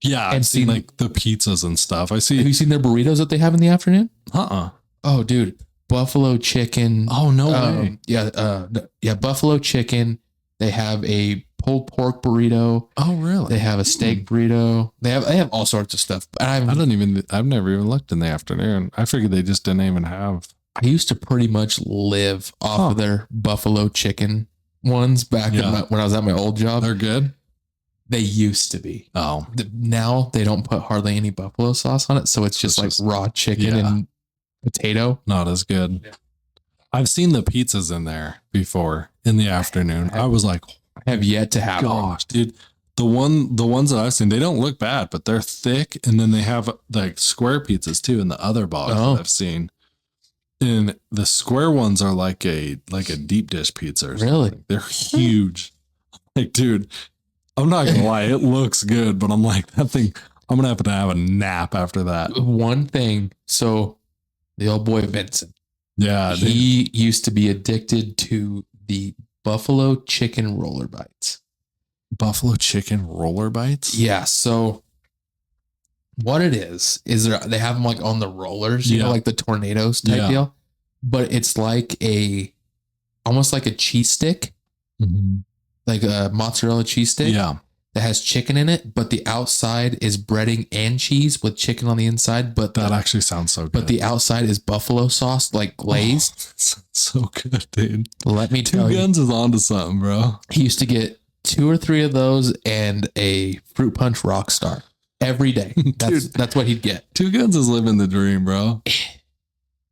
[SPEAKER 1] Yeah, I've seen like the pizzas and stuff. Have you
[SPEAKER 2] seen their burritos that they have in the afternoon?
[SPEAKER 1] Oh,
[SPEAKER 2] dude, buffalo chicken.
[SPEAKER 1] Oh no way.
[SPEAKER 2] Yeah, buffalo chicken. They have a pulled pork burrito.
[SPEAKER 1] Oh really?
[SPEAKER 2] They have a steak burrito. They have all sorts of stuff.
[SPEAKER 1] I've never even looked in the afternoon. I figured they just didn't even have.
[SPEAKER 2] I used to pretty much live off of their buffalo chicken ones back when I was at my old job.
[SPEAKER 1] They're good.
[SPEAKER 2] They used to be.
[SPEAKER 1] Oh.
[SPEAKER 2] Now they don't put hardly any buffalo sauce on it, so it's just like raw chicken and potato.
[SPEAKER 1] Not as good. Yeah. I've seen the pizzas in there before in the afternoon. I was like,
[SPEAKER 2] I have yet to have
[SPEAKER 1] gosh, dude. The ones that I've seen, they don't look bad, but they're thick, and then they have like square pizzas too in the other box that I've seen. And the square ones are like a deep dish pizza or something.
[SPEAKER 2] Really?
[SPEAKER 1] They're huge. Like, dude, I'm not gonna lie, it looks good, but I'm like, that thing, I'm gonna have to have a nap after that.
[SPEAKER 2] One thing, so the old boy Vincent, he used to be addicted to the buffalo chicken roller bites.
[SPEAKER 1] Buffalo chicken roller bites?
[SPEAKER 2] Yeah. So what it is they have them like on the rollers, you know, like the tornadoes type deal, but it's like almost like a cheese stick. Mm-hmm. Like a mozzarella cheese stick that has chicken in it, but the outside is breading and cheese with chicken on the inside. But
[SPEAKER 1] that actually sounds so good.
[SPEAKER 2] But the outside is buffalo sauce, like glazed.
[SPEAKER 1] Oh, so good, dude.
[SPEAKER 2] Let me tell you.
[SPEAKER 1] Two Guns is onto something, bro.
[SPEAKER 2] He used to get 2 or 3 of those and a fruit punch Rockstar every day. That's what he'd get.
[SPEAKER 1] Two Guns is living the dream, bro.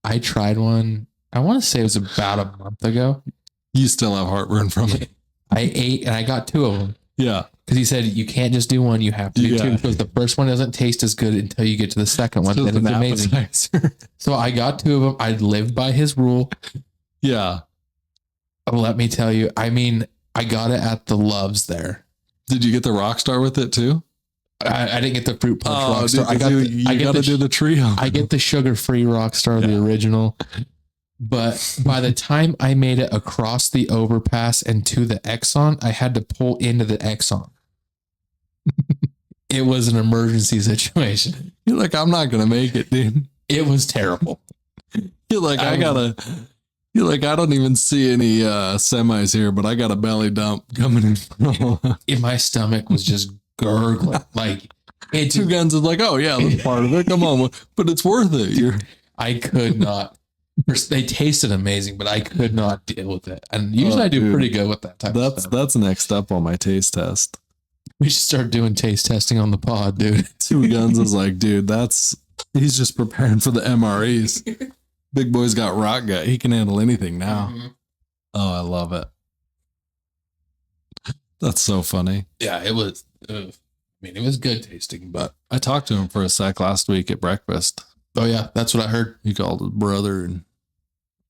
[SPEAKER 2] I tried one. I want to say it was about a month ago.
[SPEAKER 1] You still have heartburn from it.
[SPEAKER 2] I ate and I got 2 of them.
[SPEAKER 1] Yeah.
[SPEAKER 2] Because he said you can't just do one, you have to do 2. Because the first one doesn't taste as good until you get to the second one. Then it's amazing. So I got 2 of them. I lived by his rule.
[SPEAKER 1] Yeah.
[SPEAKER 2] Let me tell you, I mean, I got it at the Loves there.
[SPEAKER 1] Did you get the Rockstar with it too?
[SPEAKER 2] I didn't get the fruit punch Rockstar.
[SPEAKER 1] Dude, I got to do the trio.
[SPEAKER 2] I get the sugar-free Rockstar, the original. But by the time I made it across the overpass and to the Exxon, I had to pull into the Exxon. It was an emergency situation.
[SPEAKER 1] You're like, I'm not going to make it, dude.
[SPEAKER 2] It was terrible.
[SPEAKER 1] You're like, I don't even see any semis here, but I got a belly dump coming in.
[SPEAKER 2] My stomach was just gurgling. Like,
[SPEAKER 1] Two Guns is like, oh yeah, that's part of it. Come on, but it's worth it.
[SPEAKER 2] I could not. They tasted amazing, but I could not deal with it. And usually I do pretty good with that type of stuff.
[SPEAKER 1] That's next up on my taste test.
[SPEAKER 2] We should start doing taste testing on the pod, dude.
[SPEAKER 1] Two Guns is like, dude, he's just preparing for the MREs. Big boy's got rock gut. He can handle anything now. Mm-hmm. Oh, I love it. That's so funny.
[SPEAKER 2] Yeah, it was. I mean, it was good tasting, but
[SPEAKER 1] I talked to him for a sec last week at breakfast.
[SPEAKER 2] Oh yeah, that's what I heard.
[SPEAKER 1] He called his brother and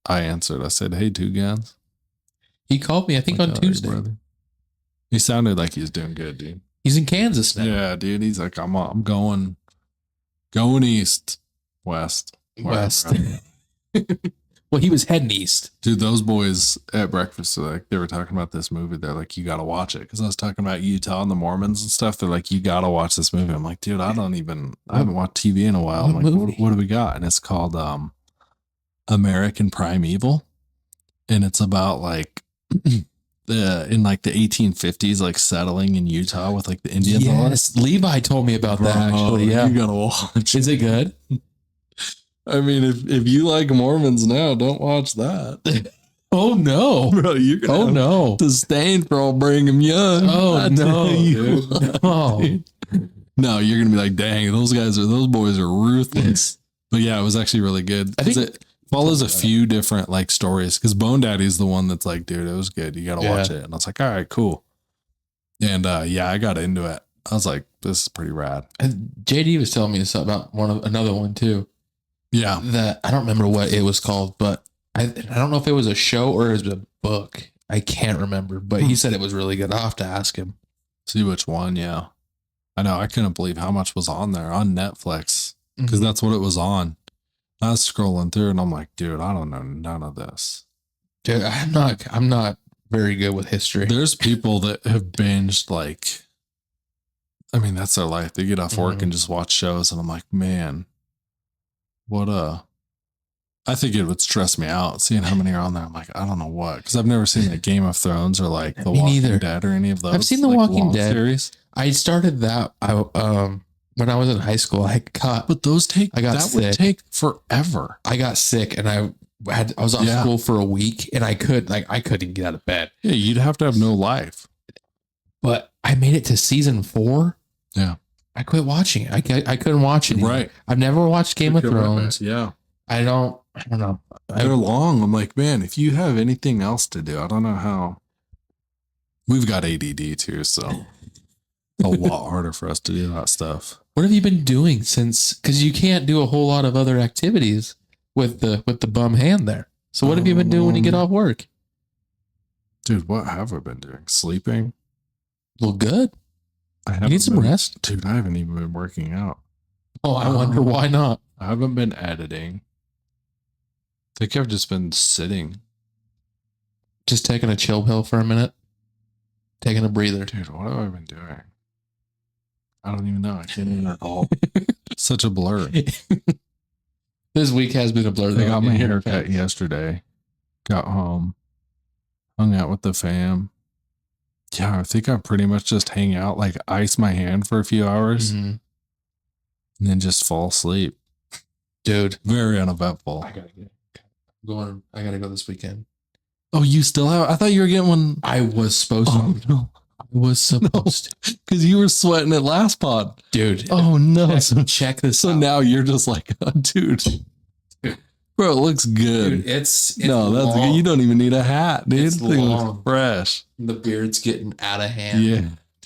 [SPEAKER 1] I answered. I said, "Hey, Two Guns."
[SPEAKER 2] He called me, I think, on Tuesday.
[SPEAKER 1] Brother. He sounded like he's doing good, dude.
[SPEAKER 2] He's in Kansas now.
[SPEAKER 1] Yeah, dude. He's like, I'm going east, west.
[SPEAKER 2] West. Well, he was heading east.
[SPEAKER 1] Dude, those boys at breakfast, like, they were talking about this movie. They're like, you got to watch it. Because I was talking about Utah and the Mormons and stuff. They're like, you got to watch this movie. I'm like, dude, I haven't watched TV in a while. I'm like, what do we got? And it's called American Primeval. And it's about like in like the 1850s, like settling in Utah with like the Indians.
[SPEAKER 2] Yes, Levi told me about that actually. Yeah,
[SPEAKER 1] you gotta watch.
[SPEAKER 2] Is it good?
[SPEAKER 1] I mean, if you like Mormons now, don't watch that.
[SPEAKER 2] Oh no,
[SPEAKER 1] bro, you're gonna have disdain for old Brigham Young.
[SPEAKER 2] Oh no, dude. No.
[SPEAKER 1] No, you're gonna be like, dang, those boys are ruthless. But yeah, it was actually really good. I think it follows a few different like stories, because Bone Daddy's the one that's like, dude, it was good. You gotta watch it. And I was like, all right, cool. And yeah, I got into it. I was like, this is pretty rad.
[SPEAKER 2] And JD was telling me something about another one too.
[SPEAKER 1] Yeah.
[SPEAKER 2] That I don't remember what it was called, but I don't know if it was a show or it was a book. I can't remember, but he said it was really good. I'll have to ask him.
[SPEAKER 1] See which one. Yeah. I know. I couldn't believe how much was on there on Netflix, because that's what it was on. I was scrolling through and I'm like, dude, I don't know none of this.
[SPEAKER 2] Dude, I'm not very good with history.
[SPEAKER 1] There's people that have binged, like, I mean, that's their life. They get off work and just watch shows, and I'm like, man, I think it would stress me out seeing how many are on there. I'm like, I don't know what, because I've never seen like Game of Thrones or like The Walking Dead or any of those.
[SPEAKER 2] I've seen The Walking Dead series. I started that when I was in high school.
[SPEAKER 1] But those would take forever.
[SPEAKER 2] I got sick and I was off school for a week, and I couldn't get out of bed.
[SPEAKER 1] Yeah, you'd have to have no life.
[SPEAKER 2] But I made it to season 4.
[SPEAKER 1] Yeah.
[SPEAKER 2] I quit watching it. I couldn't watch it anymore.
[SPEAKER 1] Right.
[SPEAKER 2] I've never watched Game of Thrones.
[SPEAKER 1] Yeah.
[SPEAKER 2] I don't know.
[SPEAKER 1] They're long. I'm like, man, if you have anything else to do, I don't know how. We've got ADD too, so a lot harder for us to do that stuff.
[SPEAKER 2] What have you been doing since? Because you can't do a whole lot of other activities with the bum hand there. So what have you been doing when you get off work?
[SPEAKER 1] Dude, what have I been doing? Sleeping.
[SPEAKER 2] Well, good. You need some rest?
[SPEAKER 1] Dude, I haven't even been working out.
[SPEAKER 2] Oh, I wonder why not.
[SPEAKER 1] I haven't been editing. I think I've just been sitting.
[SPEAKER 2] Just taking a chill pill for a minute. Taking a breather.
[SPEAKER 1] Dude, what have I been doing? I don't even know. I can't even recall. Such a blur.
[SPEAKER 2] This week has been a blur.
[SPEAKER 1] I got my hair cut yesterday. Got home. Hung out with the fam. Yeah, I think I pretty much just hang out, like ice my hand for a few hours, and then just fall asleep.
[SPEAKER 2] Dude,
[SPEAKER 1] very uneventful.
[SPEAKER 2] I gotta go this weekend.
[SPEAKER 1] Oh, you still have? I thought you were getting one.
[SPEAKER 2] I was supposed to.
[SPEAKER 1] No.
[SPEAKER 2] I was supposed to.
[SPEAKER 1] Because you were sweating at last pod.
[SPEAKER 2] Dude.
[SPEAKER 1] Oh, no.
[SPEAKER 2] Check this
[SPEAKER 1] out. Now you're just like, oh, dude. Bro, it looks good.
[SPEAKER 2] Dude, it's
[SPEAKER 1] no, that's good. You don't even need a hat, dude. This thing looks fresh.
[SPEAKER 2] The beard's getting out of hand.
[SPEAKER 1] Yeah.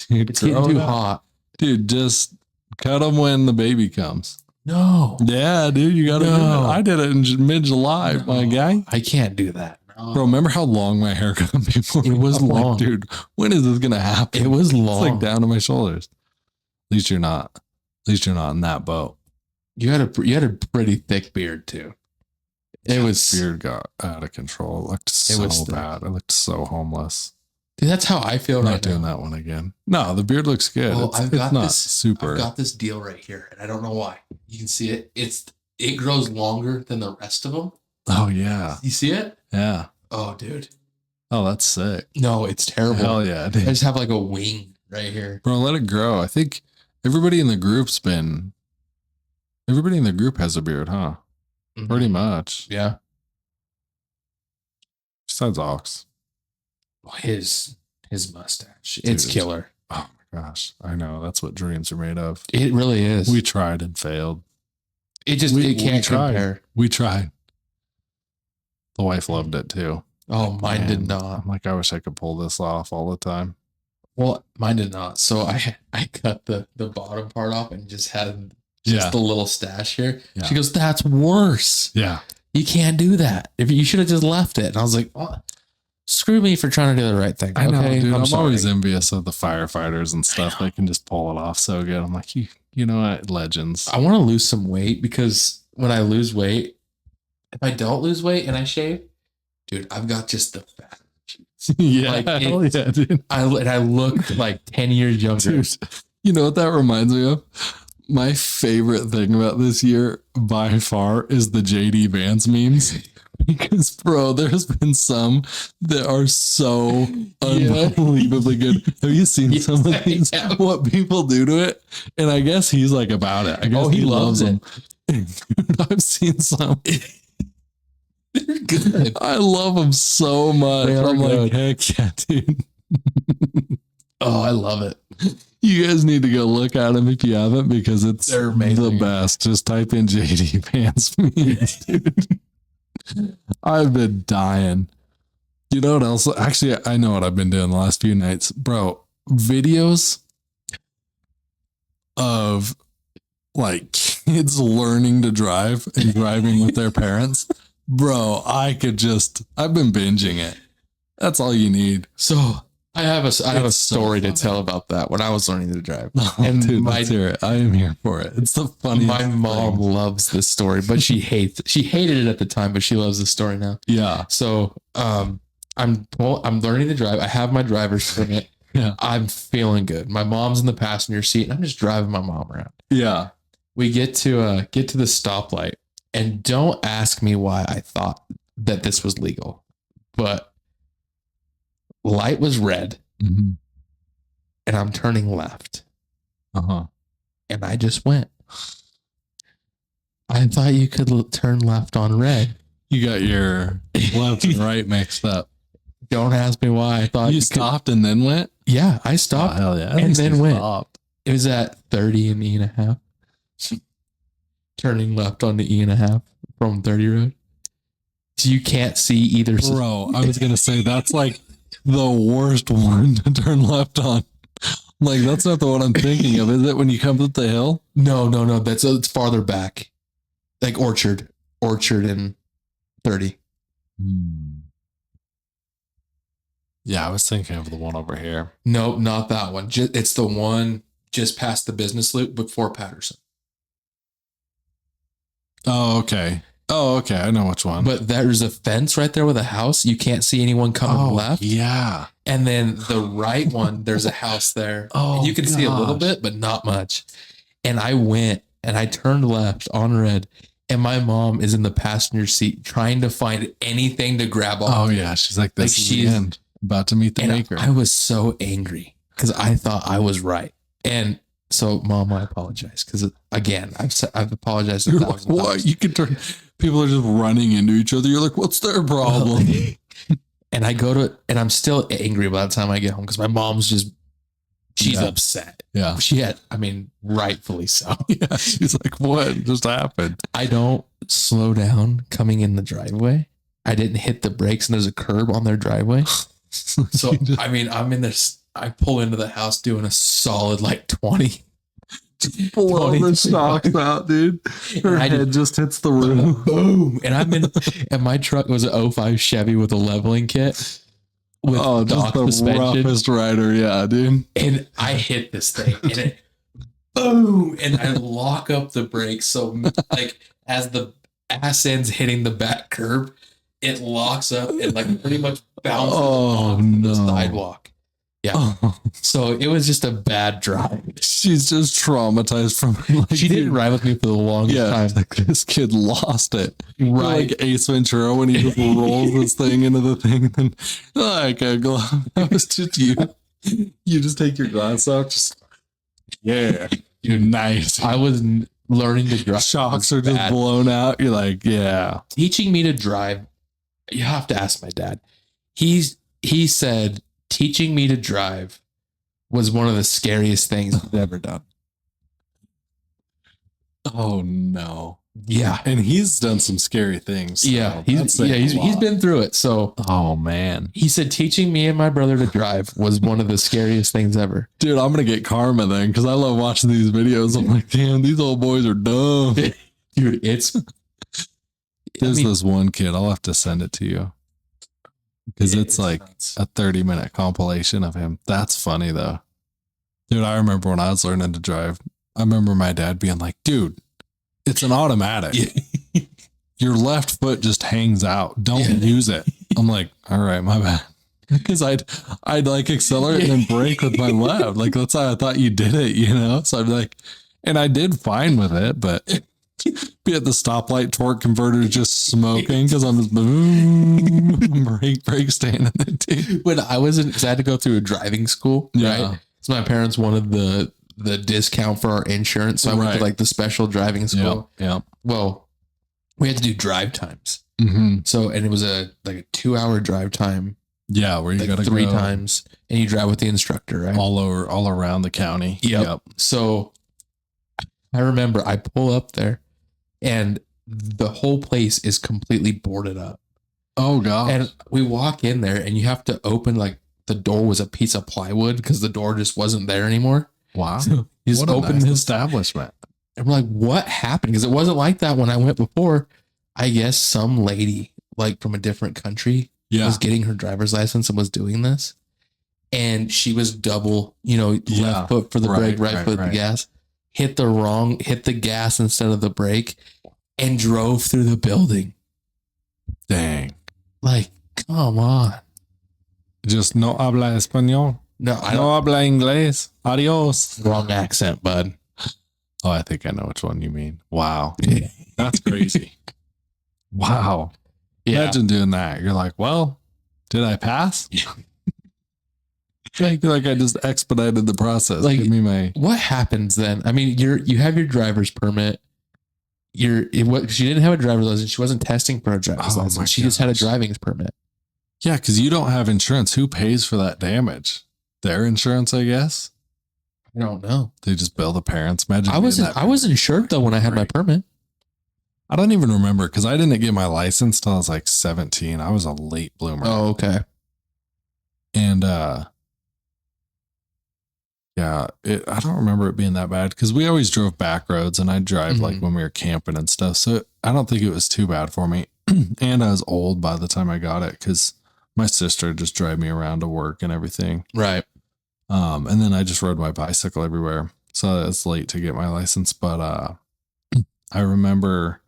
[SPEAKER 1] Dude,
[SPEAKER 2] it's getting too hot.
[SPEAKER 1] Dude, just cut them when the baby comes.
[SPEAKER 2] No.
[SPEAKER 1] Yeah, dude, you got to do it. I did it in mid-July, my guy.
[SPEAKER 2] I can't do that. No.
[SPEAKER 1] Bro, remember how long my hair got before?
[SPEAKER 2] It was long.
[SPEAKER 1] Like, dude, when is this going to happen?
[SPEAKER 2] It was long.
[SPEAKER 1] It's like down to my shoulders. At least you're not. At least you're not in that boat.
[SPEAKER 2] You had a pretty thick beard, too.
[SPEAKER 1] Beard got out of control. It looked so bad. I looked so homeless.
[SPEAKER 2] Dude, that's how I feel right now.
[SPEAKER 1] Not doing that one again. No, the beard looks good.
[SPEAKER 2] Well,
[SPEAKER 1] I've got
[SPEAKER 2] this deal right here, and I don't know why. You can see it. It grows longer than the rest of them.
[SPEAKER 1] Oh yeah.
[SPEAKER 2] You see it?
[SPEAKER 1] Yeah.
[SPEAKER 2] Oh, dude.
[SPEAKER 1] Oh, that's sick.
[SPEAKER 2] No, it's terrible.
[SPEAKER 1] Hell yeah, dude.
[SPEAKER 2] I just have like a wing right here.
[SPEAKER 1] Bro, let it grow. I think everybody in the group has a beard, huh? Mm-hmm. Pretty much.
[SPEAKER 2] Yeah.
[SPEAKER 1] Besides Ox.
[SPEAKER 2] His mustache. Dude, it's killer.
[SPEAKER 1] Oh my gosh. I know. That's what dreams are made of.
[SPEAKER 2] It really is.
[SPEAKER 1] We tried and failed.
[SPEAKER 2] It can't compare.
[SPEAKER 1] We tried. The wife loved it too.
[SPEAKER 2] Oh, mine did not.
[SPEAKER 1] I'm like, I wish I could pull this off all the time.
[SPEAKER 2] Well, mine did not. So I cut the bottom part off and just had the little stash here. Yeah. She goes, that's worse.
[SPEAKER 1] Yeah.
[SPEAKER 2] You can't do that. If you should have just left it. And I was like, oh, screw me for trying to do the right thing.
[SPEAKER 1] I know, dude. I'm always envious of the firefighters and stuff. They can just pull it off so good. I'm like, you know what? Legends.
[SPEAKER 2] I want to lose some weight because when I lose weight, if I don't lose weight and I shave, dude, I've got just the fat cheeks.
[SPEAKER 1] Yeah,
[SPEAKER 2] like
[SPEAKER 1] hell yeah, dude.
[SPEAKER 2] I look like 10 years younger.
[SPEAKER 1] Dude, you know what that reminds me of? My favorite thing about this year by far is the JD Vance memes. Because, bro, there's been some that are so unbelievably good. Have you seen some of these? What people do to it? And I guess he's like about it. I guess
[SPEAKER 2] he loves
[SPEAKER 1] them. Dude, I've seen some.
[SPEAKER 2] They're good.
[SPEAKER 1] I love them so much. I'm
[SPEAKER 2] good.
[SPEAKER 1] like, heck yeah, dude.
[SPEAKER 2] Oh, I love it.
[SPEAKER 1] You guys need to go look at them if you haven't, because they're the best. Just type in JD Vance memes, dude. I've been dying. You know what else? Actually, I know what I've been doing the last few nights, bro. Videos of like kids learning to drive and driving with their parents. Bro, I've been binging it. That's all you need.
[SPEAKER 2] So I have a story to tell about that when I was learning to drive. And
[SPEAKER 1] dude, let's hear it. I am here for it. It's the funniest.
[SPEAKER 2] My mom loves this story, but she hated it at the time, but she loves the story now.
[SPEAKER 1] Yeah.
[SPEAKER 2] So I'm learning to drive. I have my driver's permit.
[SPEAKER 1] Yeah.
[SPEAKER 2] I'm feeling good. My mom's in the passenger seat and I'm just driving my mom around.
[SPEAKER 1] Yeah.
[SPEAKER 2] We get to the stoplight, and don't ask me why I thought that this was legal, but light was red, and I'm turning left. And I just went. I thought you could turn left on red.
[SPEAKER 1] You got your left and right mixed up.
[SPEAKER 2] Don't ask me why I thought
[SPEAKER 1] you stopped and then went.
[SPEAKER 2] Yeah, I stopped.
[SPEAKER 1] Oh, hell yeah.
[SPEAKER 2] And then went. Stopped. It was at 30 and E&a-half. Turning left on the E&a-half from 30 road. So you can't see either.
[SPEAKER 1] Bro, I was going to say that's like the worst one to turn left on. Like, that's not the one I'm thinking of. Is it when you come up the hill?
[SPEAKER 2] No. It's farther back. Like Orchard and 30.
[SPEAKER 1] Yeah, I was thinking of the one over here.
[SPEAKER 2] No, not that one. It's the one just past the business loop before Patterson.
[SPEAKER 1] Oh, okay. I know which one.
[SPEAKER 2] But there's a fence right there with a house. You can't see anyone coming left.
[SPEAKER 1] Yeah.
[SPEAKER 2] And then the right one, there's a house there. And you can see a little bit, but not much. And I went and I turned left on red. And my mom is in the passenger seat trying to find anything to grab on.
[SPEAKER 1] Oh, yeah. She's like, this is the end. About to meet the maker.
[SPEAKER 2] I was so angry because I thought I was right. And so, Mom, I apologize because, again, I've apologized.
[SPEAKER 1] You're like, what? You can turn. People are just running into each other. You're like, what's their problem?
[SPEAKER 2] And I go to it, and I'm still angry by the time I get home because my mom's she's upset.
[SPEAKER 1] Yeah.
[SPEAKER 2] Rightfully so.
[SPEAKER 1] Yeah. She's like, what just happened?
[SPEAKER 2] I don't slow down coming in the driveway. I didn't hit the brakes, and there's a curb on their driveway. So, I'm in this. I pull into the house doing a solid 20.
[SPEAKER 1] Just blow the shocks out, dude. Her head just hits the roof.
[SPEAKER 2] Boom. And my truck was an 05 Chevy with a leveling kit. With
[SPEAKER 1] just the suspension. Roughest rider. Yeah, dude.
[SPEAKER 2] And I hit this thing and it boom. And I lock up the brakes. So as the ass end's hitting the back curb, it locks up and pretty much bounces off the sidewalk. Yeah. Oh. So it was just a bad drive.
[SPEAKER 1] She's just traumatized from
[SPEAKER 2] she didn't ride with me for the longest time.
[SPEAKER 1] Like this kid lost it.
[SPEAKER 2] Right.
[SPEAKER 1] Like Ace Ventura when he just rolls this thing into the thing and then that was just you. You just take your glass off. Just you're nice.
[SPEAKER 2] I was learning to drive.
[SPEAKER 1] Shocks are just blown out. You're like, yeah.
[SPEAKER 2] Teaching me to drive. You have to ask my dad. He said teaching me to drive was one of the scariest things I've ever done.
[SPEAKER 1] Oh no.
[SPEAKER 2] Yeah.
[SPEAKER 1] And he's done some scary things. So
[SPEAKER 2] yeah. He's been through it. So,
[SPEAKER 1] oh man.
[SPEAKER 2] He said teaching me and my brother to drive was one of the scariest things ever.
[SPEAKER 1] Dude, I'm going to get karma then because I love watching these videos. I'm like, damn, these old boys are dumb.
[SPEAKER 2] Dude,
[SPEAKER 1] there's this one kid. I'll have to send it to you because it's like nuts. A 30-minute compilation of him. That's funny though. Dude, I remember when I was learning to drive, I remember my dad being like, dude, It's an automatic. Yeah. Your left foot just hangs out. Don't use it. I'm like, all right, my bad. Because I'd like accelerate and then brake with my left. Like that's how I thought you did it, you know? So I'd be like, and I did fine with it, but be at the stoplight, torque converter just smoking because I'm just boom, brake standing there too.
[SPEAKER 2] When I was in, because I had to go through a driving school, right? So my parents wanted the discount for our insurance. So I went to like the special driving school.
[SPEAKER 1] Yeah.
[SPEAKER 2] Well, we had to do drive times.
[SPEAKER 1] Mm-hmm.
[SPEAKER 2] So, and it was a 2-hour drive time.
[SPEAKER 1] Yeah. Where you got to
[SPEAKER 2] 3 times and you drive with the instructor, right?
[SPEAKER 1] All around the county.
[SPEAKER 2] Yep. So I remember I pull up there and the whole place is completely boarded up.
[SPEAKER 1] Oh God.
[SPEAKER 2] And we walk in there and you have to open, like the door was a piece of plywood because the door just wasn't there anymore.
[SPEAKER 1] Wow.
[SPEAKER 2] So you just open this
[SPEAKER 1] establishment.
[SPEAKER 2] And we're like, what happened? Because it wasn't like that when I went before. I guess some lady like from a different country was getting her driver's license and was doing this. And she was double, left foot for the brake, right foot the gas. Hit the gas instead of the brake and drove through the building.
[SPEAKER 1] Dang.
[SPEAKER 2] Like, come on.
[SPEAKER 1] Just no habla español.
[SPEAKER 2] No
[SPEAKER 1] habla inglés. Adios.
[SPEAKER 2] Wrong accent, bud.
[SPEAKER 1] Oh, I think I know which one you mean. Wow. That's crazy. Wow. Yeah. Imagine doing that. You're like, well, did I pass? I feel like I just expedited the process.
[SPEAKER 2] Like,
[SPEAKER 1] give me my.
[SPEAKER 2] What happens then? I mean, you have your driver's permit. She didn't have a driver's license. She wasn't testing for a driver's license. She just had a driving permit.
[SPEAKER 1] Yeah, because you don't have insurance. Who pays for that damage? Their insurance, I guess.
[SPEAKER 2] I don't know.
[SPEAKER 1] They just bill the parents. Imagine.
[SPEAKER 2] I was insured though when I had my permit.
[SPEAKER 1] I don't even remember because I didn't get my license till I was like 17. I was a late bloomer.
[SPEAKER 2] Oh, okay.
[SPEAKER 1] And I don't remember it being that bad because we always drove back roads and I'd drive like when we were camping and stuff. So I don't think it was too bad for me. And I was old by the time I got it because my sister just drove me around to work and everything.
[SPEAKER 2] Right.
[SPEAKER 1] And then I just rode my bicycle everywhere. So it's late to get my license. But I remember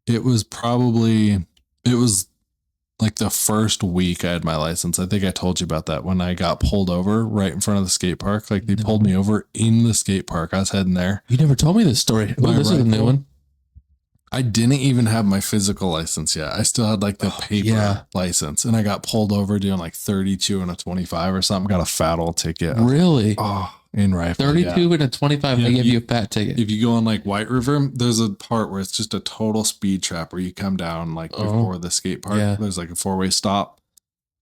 [SPEAKER 1] it was like the first week I had my license. I think I told you about that when I got pulled over right in front of the skate park. Like they pulled me over in the skate park. I was heading there.
[SPEAKER 2] You never told me this story. Oh, this is a new one.
[SPEAKER 1] I didn't even have my physical license yet. I still had like the paper license and I got pulled over doing like 32 and a 25 or something. Got a fat old ticket.
[SPEAKER 2] Really?
[SPEAKER 1] Oh, in rifle.
[SPEAKER 2] 32 and a 25. They give you a fat ticket.
[SPEAKER 1] If you go on like White River, there's a part where it's just a total speed trap where you come down like before the skate park. Yeah. There's like a 4-way stop.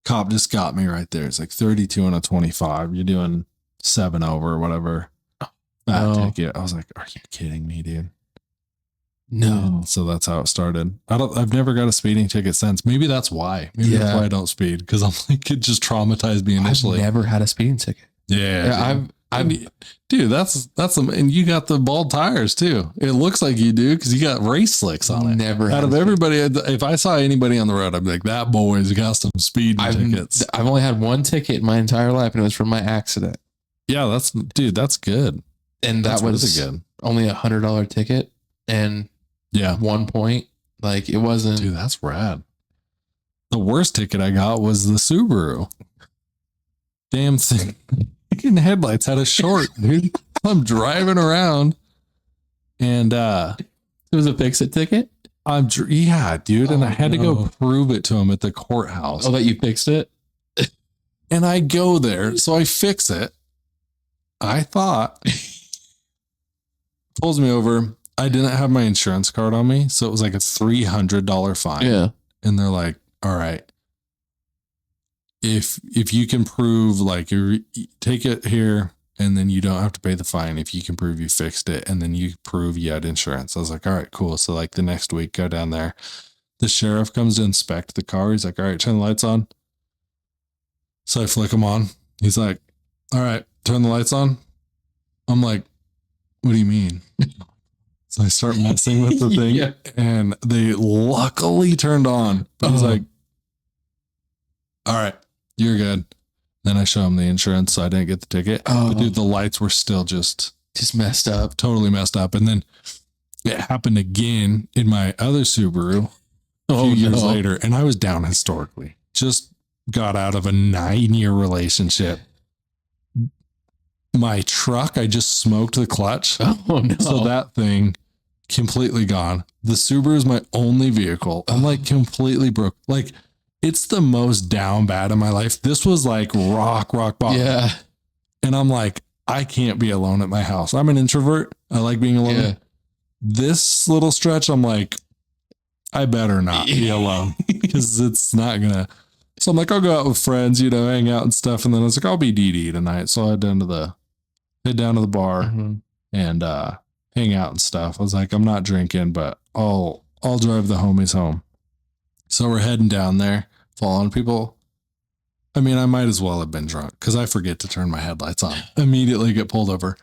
[SPEAKER 1] Cop just got me right there. It's like 32 and a 25. You're doing 7 over or whatever. Fat ticket. I was like, are you kidding me, dude? No. And so that's how it started. I've never got a speeding ticket since. Maybe that's why. Maybe that's why I don't speed. Because I'm like, it just traumatized me initially.
[SPEAKER 2] I've never had a speeding ticket.
[SPEAKER 1] Yeah. Dude, that's and you got the bald tires too. It looks like you do because you got race slicks on it.
[SPEAKER 2] Never.
[SPEAKER 1] Out of everybody, if I saw anybody on the road, I'd be like, that boy's got some speeding tickets.
[SPEAKER 2] I've only had one ticket in my entire life, and it was from my accident.
[SPEAKER 1] Yeah, that's good.
[SPEAKER 2] And that was really good. Only $100 ticket, and 1 point. Like it wasn't.
[SPEAKER 1] Dude, that's rad. The worst ticket I got was the Subaru. Damn thing. Fucking headlights had a short, dude. I'm driving around and it
[SPEAKER 2] was a fix-it ticket.
[SPEAKER 1] Dude, and I had to go prove it to him at the courthouse.
[SPEAKER 2] Oh, that you fixed it?
[SPEAKER 1] And I go there, so I fix it. I thought pulls me over. I didn't have my insurance card on me, so it was like a $300 fine.
[SPEAKER 2] Yeah,
[SPEAKER 1] and they're like, "All right, if you can prove like you take it here and then you don't have to pay the fine if you can prove you fixed it and then you prove you had insurance." I was like, all right, cool. So like the next week, go down there. The sheriff comes to inspect the car. He's like, all right, turn the lights on. So I flick them on. He's like, all right, turn the lights on. I'm like, what do you mean? So I start messing with the thing and they luckily turned on. But he's like, all right, you're good. Then I show him the insurance, so I didn't get the ticket. But dude, the lights were still just
[SPEAKER 2] messed up.
[SPEAKER 1] Totally messed up. And then it happened again in my other Subaru a few years later, and I was down historically. Just got out of a 9-year relationship. My truck, I just smoked the clutch.
[SPEAKER 2] Oh no.
[SPEAKER 1] So that thing completely gone. The Subaru is my only vehicle. I'm like completely broke. Like it's the most down bad in my life. This was like rock bottom.
[SPEAKER 2] Yeah.
[SPEAKER 1] And I'm like, I can't be alone at my house. I'm an introvert. I like being alone.
[SPEAKER 2] Yeah.
[SPEAKER 1] This little stretch, I'm like, I better not be alone because it's not gonna. So I'm like, I'll go out with friends, hang out and stuff. And then I was like, I'll be DD tonight. So I head down to the bar and hang out and stuff. I was like, I'm not drinking, but I'll drive the homies home. So we're heading down there, following people. I mean, I might as well have been drunk because I forget to turn my headlights on. Immediately get pulled over.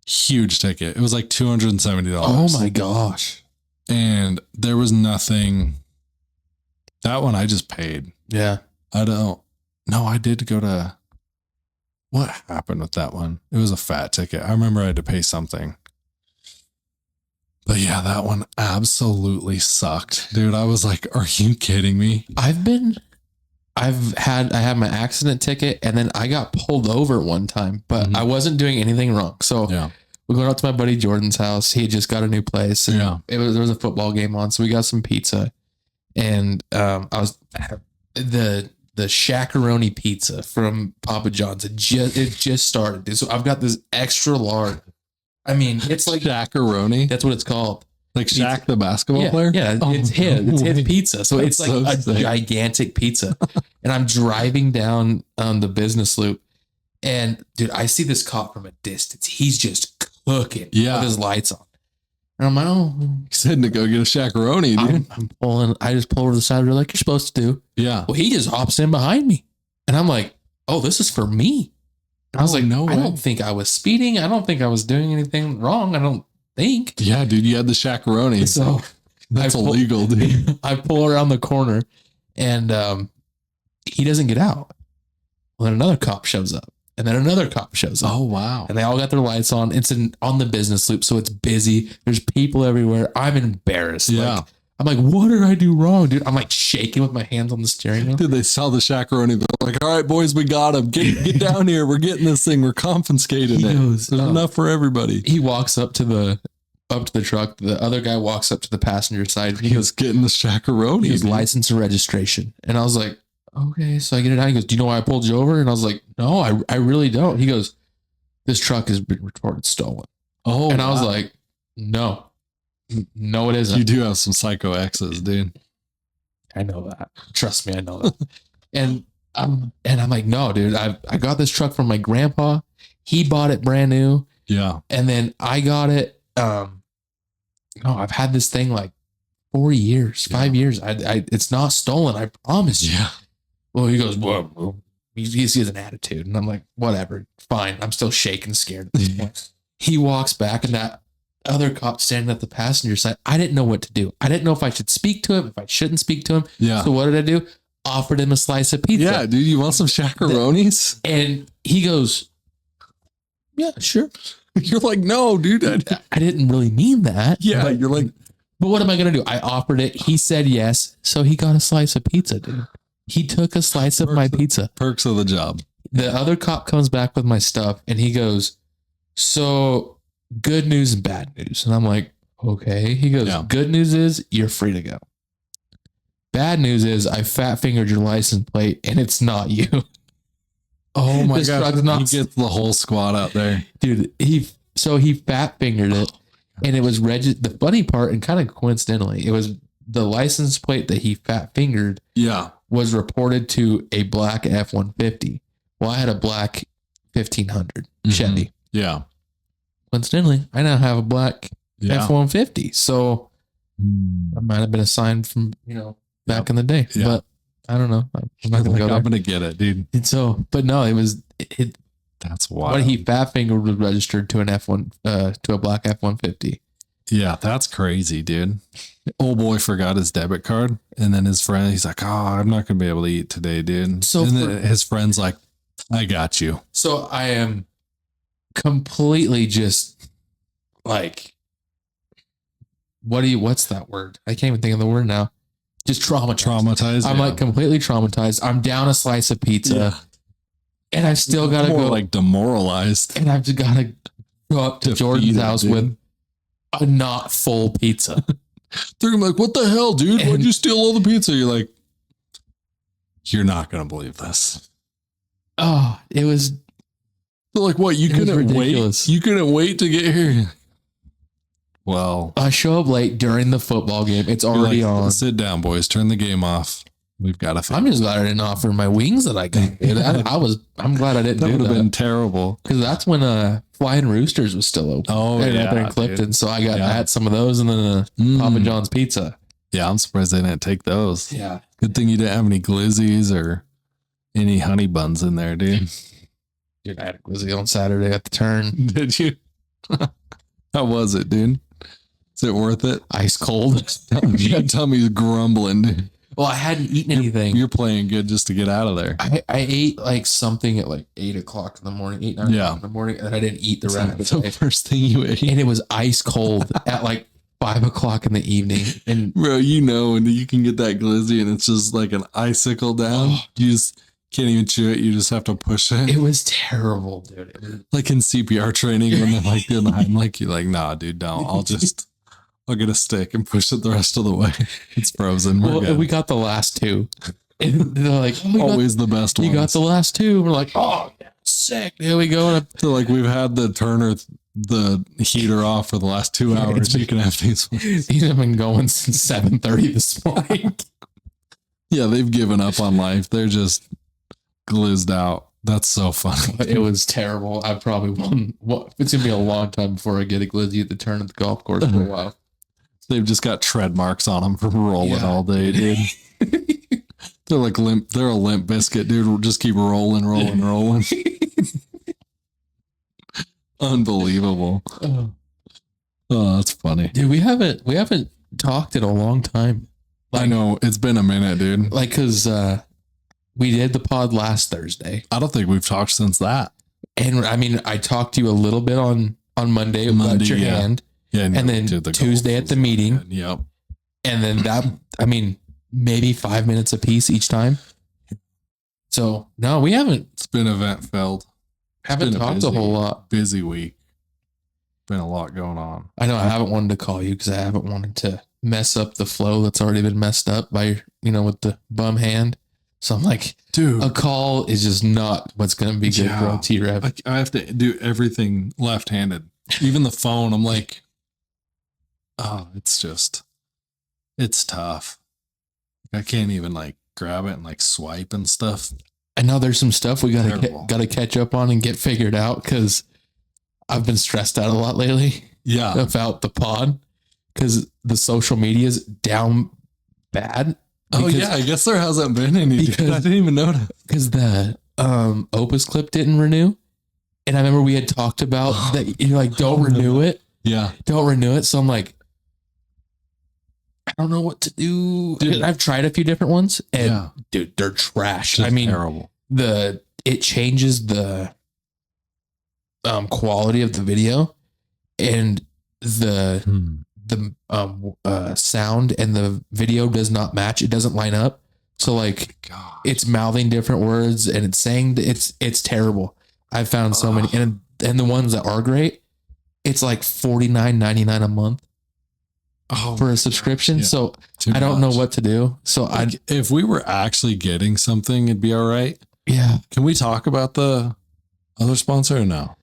[SPEAKER 1] Huge ticket. It was like $270.
[SPEAKER 2] Oh my gosh.
[SPEAKER 1] And there was nothing. That one I just paid.
[SPEAKER 2] Yeah.
[SPEAKER 1] I did go to. What happened with that one? It was a fat ticket. I remember I had to pay something. But yeah, that one absolutely sucked. Dude, I was like, are you kidding me?
[SPEAKER 2] I had my accident ticket and then I got pulled over one time, but I wasn't doing anything wrong. So we're going out to my buddy Jordan's house. He had just got a new place and there was a football game on. So we got some pizza and I was the shakaroni pizza from Papa John's. It just started. So I've got this extra large. I mean, it's like
[SPEAKER 1] shakaroni.
[SPEAKER 2] That's what it's called.
[SPEAKER 1] Like Shaq, the basketball player?
[SPEAKER 2] Yeah, it's his pizza. So it's like a gigantic pizza. And I'm driving down on the business loop. And dude, I see this cop from a distance. He's just cooking with his lights on. And I'm like, oh.
[SPEAKER 1] He's heading to go get a shakaroni, dude.
[SPEAKER 2] I just pull over the side of the road like you're supposed to do. Yeah. Well, he just hops in behind me. And I'm like, oh, this is for me. And I was like, no, I don't think I was speeding. I don't think I was doing anything wrong. I don't think.
[SPEAKER 1] Yeah, dude, you had the shakaroni. So that's illegal, dude.
[SPEAKER 2] I pull around the corner and he doesn't get out. Well, then another cop shows up. And then another cop shows up.
[SPEAKER 1] Oh, wow.
[SPEAKER 2] And they all got their lights on. It's on the business loop, so it's busy. There's people everywhere. I'm embarrassed.
[SPEAKER 1] Yeah.
[SPEAKER 2] I'm like, what did I do wrong, dude? I'm like shaking with my hands on the steering wheel.
[SPEAKER 1] Dude, they saw the shakaroni. They're like, all right, boys, we got him. Get down here. We're getting this thing. We're confiscating it. There's enough for everybody.
[SPEAKER 2] He walks up to the truck. The other guy walks up to the passenger side.
[SPEAKER 1] He goes, getting the shakaroni.
[SPEAKER 2] His license and registration. And I was like, okay, so I get it out. He goes, do you know why I pulled you over? And I was like, no, I really don't. He goes, this truck has been reported stolen. Oh, and I was like, no, it isn't.
[SPEAKER 1] You do have some psycho exes, dude.
[SPEAKER 2] I know that. Trust me, I know that. and I'm like, no, dude, I got this truck from my grandpa. He bought it brand new.
[SPEAKER 1] Yeah.
[SPEAKER 2] And then I got it. I've had this thing like 4 years, 5 years. It's not stolen. I promise you.
[SPEAKER 1] Yeah.
[SPEAKER 2] Well, he goes, well, he has an attitude. And I'm like, whatever, fine. I'm still shaking, scared at this point. He walks back and that other cop standing at the passenger side. I didn't know what to do. I didn't know if I should speak to him, if I shouldn't speak to him.
[SPEAKER 1] Yeah.
[SPEAKER 2] So what did I do? Offered him a slice of pizza.
[SPEAKER 1] Yeah, dude, you want some shakaronies?
[SPEAKER 2] And he goes, yeah, sure.
[SPEAKER 1] You're like, no, dude.
[SPEAKER 2] I didn't really mean that.
[SPEAKER 1] Yeah,
[SPEAKER 2] but
[SPEAKER 1] you're like,
[SPEAKER 2] but what am I going to do? I offered it. He said yes. So he got a slice of pizza, dude. He took a slice of my pizza.
[SPEAKER 1] Perks of the job.
[SPEAKER 2] The other cop comes back with my stuff and he goes, so good news and bad news. And I'm like, okay. He goes, good news is you're free to go. Bad news is I fat fingered your license plate and it's not you.
[SPEAKER 1] Oh my God. He gets the whole squad out there.
[SPEAKER 2] Dude, he fat fingered it and it was registered. The funny part, and kind of coincidentally, it was the license plate that he fat fingered.
[SPEAKER 1] Yeah.
[SPEAKER 2] Was reported to a black F-150. Well, I had a black 1500 Chevy.
[SPEAKER 1] Yeah.
[SPEAKER 2] Coincidentally, I now have a black F-150. So I might have been assigned from, back in the day. Yeah. But I don't know. I'm not going to go there.
[SPEAKER 1] I'm going to get it, dude.
[SPEAKER 2] And so, but no,
[SPEAKER 1] that's wild.
[SPEAKER 2] What he fat fingered was registered to to a black F-150.
[SPEAKER 1] Yeah, that's crazy, dude. Old boy forgot his debit card, and then his friend, he's like, "Oh, I'm not gonna be able to eat today, dude." So and then his friend's like, "I got you."
[SPEAKER 2] So I am completely just like what's that word? I can't even think of the word now. Just
[SPEAKER 1] Traumatized.
[SPEAKER 2] I'm like completely traumatized. I'm down a slice of pizza and I've still got to go
[SPEAKER 1] like demoralized.
[SPEAKER 2] And I've just got to go up to Jordan's house with a not full pizza.
[SPEAKER 1] They're like, what the hell, dude? Why'd you steal all the pizza? You're like, you're not going to believe this.
[SPEAKER 2] Oh, it was.
[SPEAKER 1] They're like, what? You couldn't wait? You couldn't wait to get here? Well,
[SPEAKER 2] I show up late during the football game. It's already on.
[SPEAKER 1] Sit down, boys. Turn the game off. We've got to.
[SPEAKER 2] I'm just glad I didn't offer my wings that I got. I'm glad I didn't do that. That would have
[SPEAKER 1] been terrible.
[SPEAKER 2] Because that's when Flying Roosters was still open.
[SPEAKER 1] Oh, yeah.
[SPEAKER 2] Up there in Clifton. Dude. So I had some of those and then Papa John's pizza.
[SPEAKER 1] Yeah, I'm surprised they didn't take those.
[SPEAKER 2] Yeah.
[SPEAKER 1] Good thing you didn't have any glizzies or any honey buns in there, dude.
[SPEAKER 2] Dude, I had a glizzy on Saturday at the turn.
[SPEAKER 1] Did you? How was it, dude? Is it worth it?
[SPEAKER 2] Ice cold.
[SPEAKER 1] Your tummy's grumbling, dude.
[SPEAKER 2] Well, I hadn't eaten anything.
[SPEAKER 1] You're playing good just to get out of there.
[SPEAKER 2] I ate like something at like 8 o'clock in the morning, 8, 9 o'clock in the morning, and I didn't eat the rest of the day.
[SPEAKER 1] The first thing you ate.
[SPEAKER 2] And it was ice cold at like 5 o'clock in the evening. And
[SPEAKER 1] bro, and you can get that glizzy and it's just like an icicle down. You just can't even chew it. You just have to push it.
[SPEAKER 2] It was terrible, dude. It was
[SPEAKER 1] like in CPR training when they're like doing the Heimlich, you're like, nah, dude, don't. I'll get a stick and push it the rest of the way. It's frozen.
[SPEAKER 2] We got the last two. And they're like,
[SPEAKER 1] always the best one.
[SPEAKER 2] You got the last two. We're like, oh, sick. There we go.
[SPEAKER 1] So like we've had the heater off for the last 2 hours. You can have these ones.
[SPEAKER 2] These have been going since 7:30 this morning.
[SPEAKER 1] Yeah, they've given up on life. They're just glizzed out. That's so funny.
[SPEAKER 2] It was terrible. I probably won. It's gonna be a long time before I get a glizzy at the turn at the golf course for a while.
[SPEAKER 1] They've just got tread marks on them from rolling all day, dude. They're like limp. They're a limp biscuit, dude. We'll just keep rolling. Unbelievable. Oh, that's funny.
[SPEAKER 2] Dude, we haven't talked in a long time.
[SPEAKER 1] I know. It's been a minute, dude.
[SPEAKER 2] Like, cause we did the pod last Thursday.
[SPEAKER 1] I don't think we've talked since that.
[SPEAKER 2] And I mean, I talked to you a little bit on Monday about your hand.
[SPEAKER 1] Yeah.
[SPEAKER 2] And then Tuesday at the meeting.
[SPEAKER 1] Yep.
[SPEAKER 2] And then that, I mean, maybe 5 minutes a piece each time. So no, we haven't.
[SPEAKER 1] It's been event filled.
[SPEAKER 2] Haven't talked a whole lot.
[SPEAKER 1] Busy week. Been a lot going on.
[SPEAKER 2] I know I haven't wanted to call you because I haven't wanted to mess up the flow that's already been messed up by, with the bum hand. So I'm like, dude, a call is just not what's going to be good for T-Rev.
[SPEAKER 1] I have to do everything left-handed. Even the phone, I'm like, oh, it's tough. I can't even like grab it and like swipe and stuff.
[SPEAKER 2] I know there's some stuff we gotta catch up on and get figured out because I've been stressed out a lot lately.
[SPEAKER 1] Yeah,
[SPEAKER 2] about the pod because the social media is down bad.
[SPEAKER 1] Oh yeah, I guess there hasn't been any. I didn't even notice
[SPEAKER 2] because the Opus clip didn't renew, and I remember we had talked about that. You're like, don't renew it.
[SPEAKER 1] Yeah,
[SPEAKER 2] don't renew it. So I'm like, I don't know what to do. Dude, I've tried a few different ones, and dude, they're trash.
[SPEAKER 1] Just terrible.
[SPEAKER 2] It changes the quality of the video, and the sound and the video does not match. It doesn't line up. So like, it's mouthing different words, and it's saying it's terrible. I've found so many, and the ones that are great, it's like $49.99 a month. For a subscription. Yeah. So I don't know what to do. So
[SPEAKER 1] if we were actually getting something, it'd be all right.
[SPEAKER 2] Yeah.
[SPEAKER 1] Can we talk about the other sponsor or no?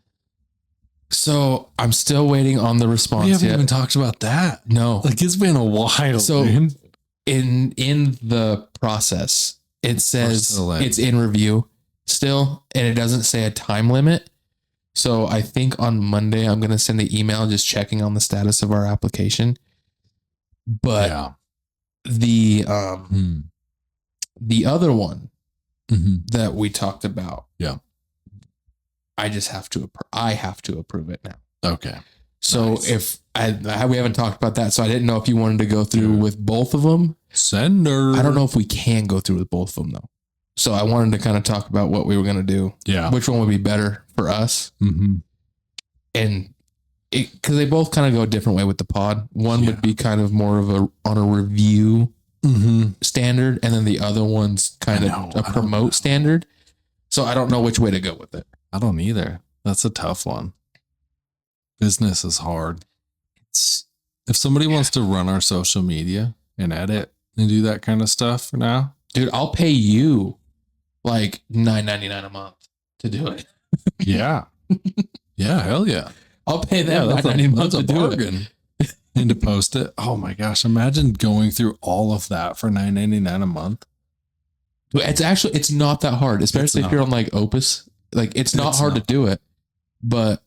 [SPEAKER 2] So I'm still waiting on the response.
[SPEAKER 1] We haven't even talked about that.
[SPEAKER 2] No.
[SPEAKER 1] Like it's been a while.
[SPEAKER 2] So in the process, it says it's in review still, and it doesn't say a time limit. So I think on Monday, I'm going to send an email just checking on the status of our application. But the other one that we talked about, I just have to approve it now.
[SPEAKER 1] Okay.
[SPEAKER 2] So if we haven't talked about that, so I didn't know if you wanted to go through with both of them.
[SPEAKER 1] Sender.
[SPEAKER 2] I don't know if we can go through with both of them though. So I wanted to kind of talk about what we were going to do.
[SPEAKER 1] Yeah.
[SPEAKER 2] Which one would be better for us?
[SPEAKER 1] Mm-hmm.
[SPEAKER 2] And because they both kind of go a different way with the pod. One would be kind of more of on a review standard, and then the other one's kind of a promote standard. So I don't know which way to go with it.
[SPEAKER 1] I don't either. That's a tough one. Business is hard. If somebody wants to run our social media and edit and do that kind of stuff for now,
[SPEAKER 2] dude, I'll pay you like $9.99 a month to do it.
[SPEAKER 1] Yeah. Yeah, hell yeah.
[SPEAKER 2] I'll pay them $9.99 a month to do it.
[SPEAKER 1] And to post it. Oh my gosh. Imagine going through all of that for $9.99 a month.
[SPEAKER 2] It's not that hard, especially if you're on like Opus. Like it's not hard to do it, but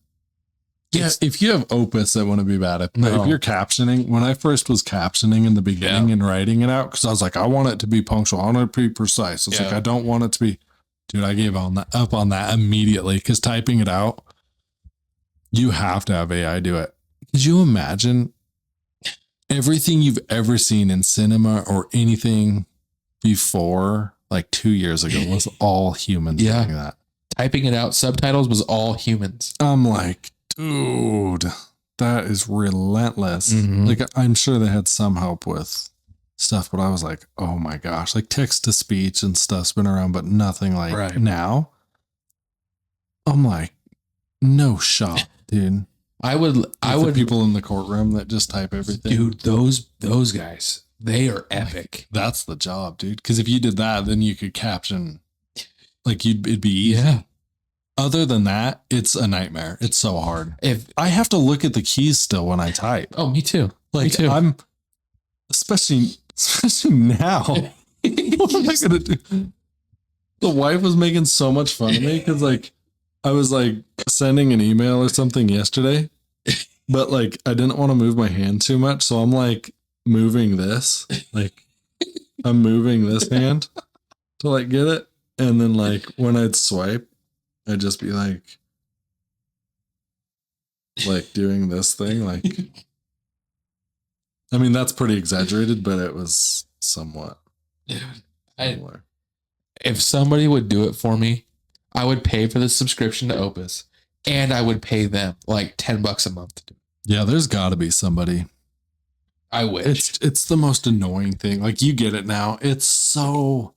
[SPEAKER 1] yeah, if you have Opus, that wouldn't be bad. But if you're captioning, when I first was captioning in the beginning and writing it out, because I was like, I want it to be punctual. I want it to be precise. It's like, I don't want it to be, dude, I gave up on that immediately because typing it out, you have to have AI do it. Could you imagine everything you've ever seen in cinema or anything before like 2 years ago was all humans doing that?
[SPEAKER 2] Typing it out, subtitles was all humans.
[SPEAKER 1] I'm like, dude, that is relentless. Like, I'm sure they had some help with stuff, but I was like, oh my gosh, like text to speech and stuff's been around, but nothing like now. I'm like, no shot, dude.
[SPEAKER 2] I would
[SPEAKER 1] people in the courtroom that just type everything.
[SPEAKER 2] Dude, those guys, they are epic.
[SPEAKER 1] That's the job, dude. Because if you did that, then you could caption. Like it'd be easy.
[SPEAKER 2] Yeah.
[SPEAKER 1] Other than that, it's a nightmare. It's so hard. If I have to look at the keys still when I type.
[SPEAKER 2] Oh, me too.
[SPEAKER 1] Like
[SPEAKER 2] me too.
[SPEAKER 1] I'm especially now. What am I gonna do? The wife was making so much fun of me because like I was like sending an email or something yesterday, but like I didn't want to move my hand too much, so I'm like moving this. Like I'm moving this hand to like get it. And then like when I'd swipe, I'd just be like doing this thing. Like, I mean, that's pretty exaggerated, but it was somewhat.
[SPEAKER 2] If somebody would do it for me, I would pay for the subscription to Opus and I would pay them like $10 a month to do it.
[SPEAKER 1] Yeah, there's gotta be somebody.
[SPEAKER 2] I wish.
[SPEAKER 1] It's the most annoying thing. Like you get it now. It's so,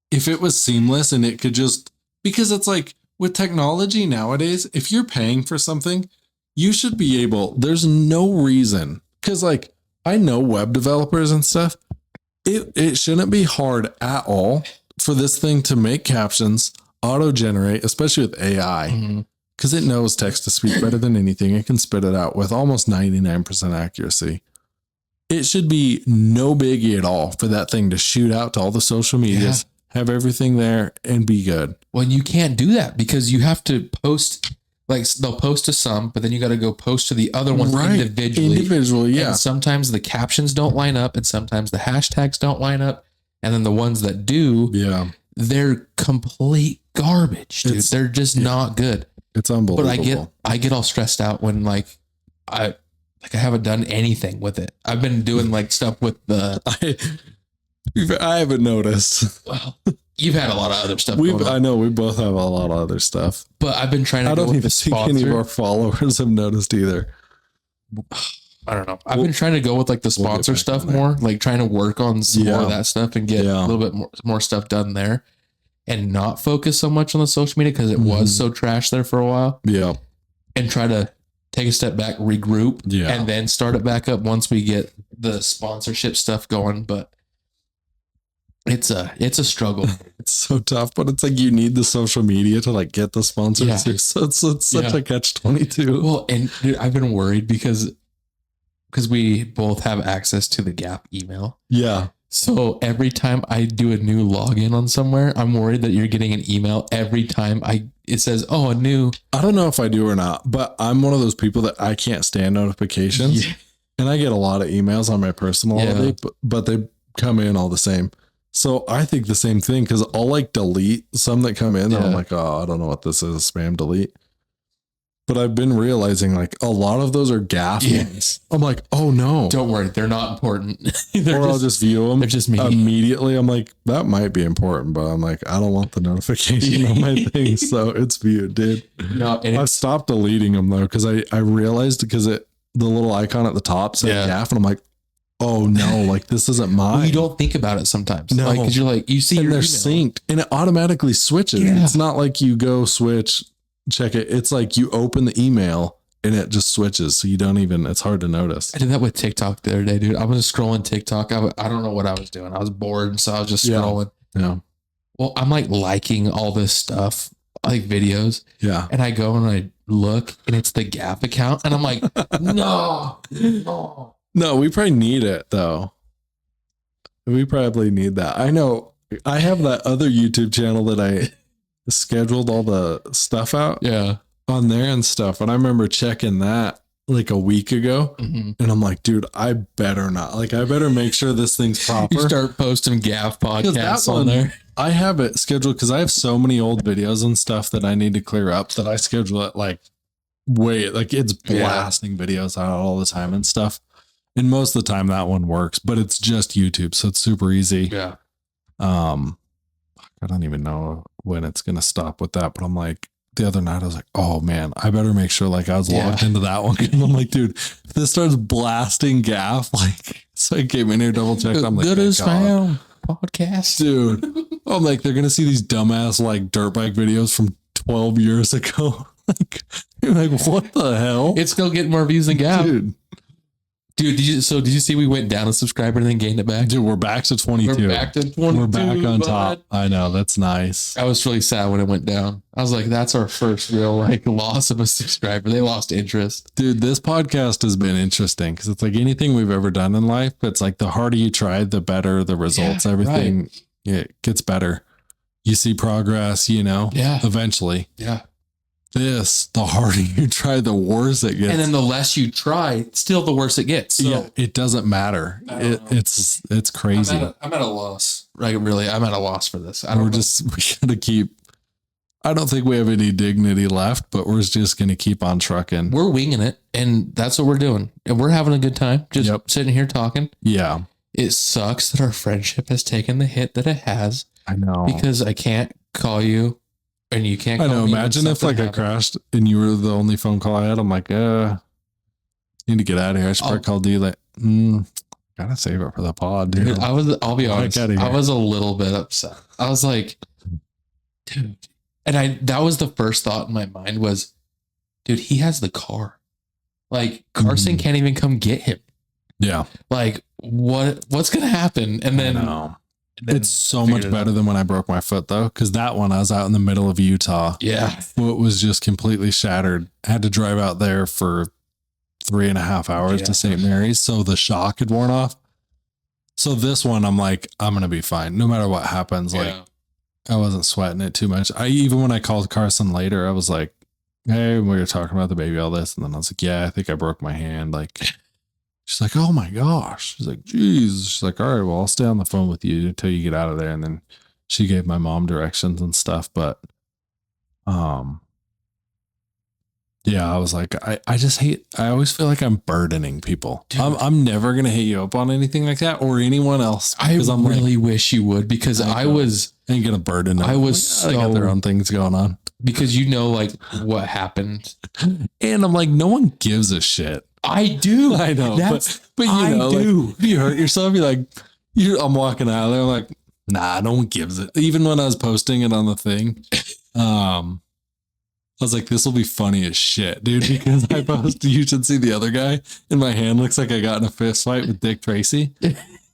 [SPEAKER 1] if it was seamless and it could just, because it's like with technology nowadays, if you're paying for something, you should be able, there's no reason. Cause like I know web developers and stuff. It shouldn't be hard at all for this thing to make captions, auto generate, especially with AI, because it knows text to speech better than anything. It can spit it out with almost 99% accuracy. It should be no biggie at all for that thing to shoot out to all the social medias, have everything there and be good.
[SPEAKER 2] Well, you can't do that because you have to post, like they'll post to some, but then you got to go post to the other ones individually.
[SPEAKER 1] Yeah.
[SPEAKER 2] And sometimes the captions don't line up and sometimes the hashtags don't line up. And then the ones that do, they're complete garbage, dude. They're just not good.
[SPEAKER 1] It's unbelievable.
[SPEAKER 2] But I get all stressed out when I haven't done anything with it. I've been doing like stuff with the.
[SPEAKER 1] I haven't noticed.
[SPEAKER 2] Well, you've had a lot of other stuff.
[SPEAKER 1] I know we both have a lot of other stuff,
[SPEAKER 2] but I've been trying to.
[SPEAKER 1] I don't even think any of our followers have noticed either.
[SPEAKER 2] I don't know. I've been trying to go with like the sponsor stuff more, like trying to work on some more of that stuff and get a little bit more stuff done there, and not focus so much on the social media because it was so trash there for a while. Yeah, and try to take a step back, regroup, and then start it back up once we get the sponsorship stuff going. But it's a struggle.
[SPEAKER 1] It's so tough, but it's like you need the social media to like get the sponsors. Yeah. So it's such a catch-22.
[SPEAKER 2] Well, and dude, I've been worried because we both have access to the GAF email. Yeah. So every time I do a new login on somewhere, I'm worried that you're getting an email every time it says, oh, a new.
[SPEAKER 1] I don't know if I do or not, but I'm one of those people that I can't stand notifications. Yeah. And I get a lot of emails on my personal holiday, but they come in all the same. So I think the same thing because I'll like delete some that come in and I'm like, oh, I don't know what this is, spam delete. But I've been realizing like a lot of those are GAF ones. I'm like, oh no.
[SPEAKER 2] Don't worry. They're not important.
[SPEAKER 1] I'll just view them.
[SPEAKER 2] They're just me.
[SPEAKER 1] Immediately. I'm like, that might be important, but I'm like, I don't want the notification on my thing. So it's viewed, dude.
[SPEAKER 2] No,
[SPEAKER 1] I've stopped deleting them though. Cause I realized because the little icon at the top said GAF and I'm like, oh no, like this isn't mine.
[SPEAKER 2] Well, you don't think about it sometimes.
[SPEAKER 1] No.
[SPEAKER 2] Like, cause you're like, you see
[SPEAKER 1] and
[SPEAKER 2] your
[SPEAKER 1] they're
[SPEAKER 2] email.
[SPEAKER 1] synced and it automatically switches.
[SPEAKER 2] Yeah.
[SPEAKER 1] It's not like you go switch, check it. It's like you open the email and it just switches. So you don't even, it's hard to notice.
[SPEAKER 2] I did that with TikTok the other day, dude. I was scrolling TikTok. I don't know what I was doing. I was bored. So I was just scrolling.
[SPEAKER 1] Yeah.
[SPEAKER 2] Well, I'm like liking all this stuff, like videos.
[SPEAKER 1] Yeah.
[SPEAKER 2] And I go and I look and it's the GAF account. And I'm like, no.
[SPEAKER 1] No, we probably need it though. We probably need that. I know I have that other YouTube channel that I scheduled all the stuff out on there and stuff. And I remember checking that like a week ago and I'm like, dude, I better not. Like, I better make sure this thing's proper.
[SPEAKER 2] You start posting GAF podcasts on there.
[SPEAKER 1] I have it scheduled because I have so many old videos and stuff that I need to clear up that I schedule it like it's blasting videos out all the time and stuff. And most of the time that one works, but it's just YouTube. So it's super easy.
[SPEAKER 2] Yeah.
[SPEAKER 1] I don't even know when it's going to stop with that, but I'm like, the other night I was like, oh man, I better make sure like I was logged into that one. And I'm like, dude, if this starts blasting GAF, like, so I came in here, double checked. I'm like,
[SPEAKER 2] good as found podcast,
[SPEAKER 1] dude. I'm like, they're going to see these dumbass like dirt bike videos from 12 years ago. Like, you're like, what the hell?
[SPEAKER 2] It's still getting more views than GAF. Dude, did you see we went down a subscriber and then gained it back?
[SPEAKER 1] Dude, we're back to 22.
[SPEAKER 2] We're back to 22.
[SPEAKER 1] We're back on top. I know. That's nice.
[SPEAKER 2] I was really sad when it went down. I was like, that's our first real like loss of a subscriber. They lost interest.
[SPEAKER 1] Dude, this podcast has been interesting because it's like anything we've ever done in life. It's like the harder you try, the better the results. Everything it gets better. You see progress, eventually.
[SPEAKER 2] Yeah.
[SPEAKER 1] The harder you try, the worse it gets.
[SPEAKER 2] And then the less you try, still the worse it gets. So
[SPEAKER 1] it doesn't matter. It's crazy.
[SPEAKER 2] I'm at a loss. Like really, I'm at a loss for this.
[SPEAKER 1] We gotta keep. I don't think we have any dignity left, but we're just gonna keep on trucking.
[SPEAKER 2] We're winging it, and that's what we're doing, and we're having a good time. Just sitting here talking.
[SPEAKER 1] Yeah.
[SPEAKER 2] It sucks that our friendship has taken the hit that it has.
[SPEAKER 1] I know,
[SPEAKER 2] because I can't call you. And you can't.
[SPEAKER 1] I know. Imagine if like I crashed and you were the only phone call I had. I'm like, need to get out of here. I should probably call D. Like, gotta save it for the pod, dude.
[SPEAKER 2] I'll be honest. I was a little bit upset. I was like, dude, and that was the first thought in my mind was, dude, he has the car. Like Carson can't even come get him. Yeah. Like what's gonna happen? And then.
[SPEAKER 1] It's so much better than when I broke my foot though. Cause that one I was out in the middle of Utah.
[SPEAKER 2] Yeah.
[SPEAKER 1] Foot was just completely shattered. I had to drive out there for 3.5 hours to St. Mary's. So the shock had worn off. So this one, I'm like, I'm going to be fine. No matter what happens. Like I wasn't sweating it too much. Even when I called Carson later, I was like, hey, we were talking about the baby, all this. And then I was like, yeah, I think I broke my hand. Like, she's like, oh my gosh. She's like, geez. She's like, all right, well, I'll stay on the phone with you until you get out of there. And then she gave my mom directions and stuff. But, yeah, I was like, I just hate, I always feel like I'm burdening people. I'm never going to hit you up on anything like that or anyone else.
[SPEAKER 2] I really wish you would, because I ain't
[SPEAKER 1] going to burden them.
[SPEAKER 2] I was
[SPEAKER 1] they got their own things going on.
[SPEAKER 2] Because like what happened.
[SPEAKER 1] And I'm like, no one gives a shit.
[SPEAKER 2] I do.
[SPEAKER 1] I know. But you know, like, if you hurt yourself, you're like, I'm walking out of there. I'm like, nah, no one gives it. Even when I was posting it on the thing, I was like, this will be funny as shit, dude, because I posted, you should see the other guy, and my hand looks like I got in a fist fight with Dick Tracy.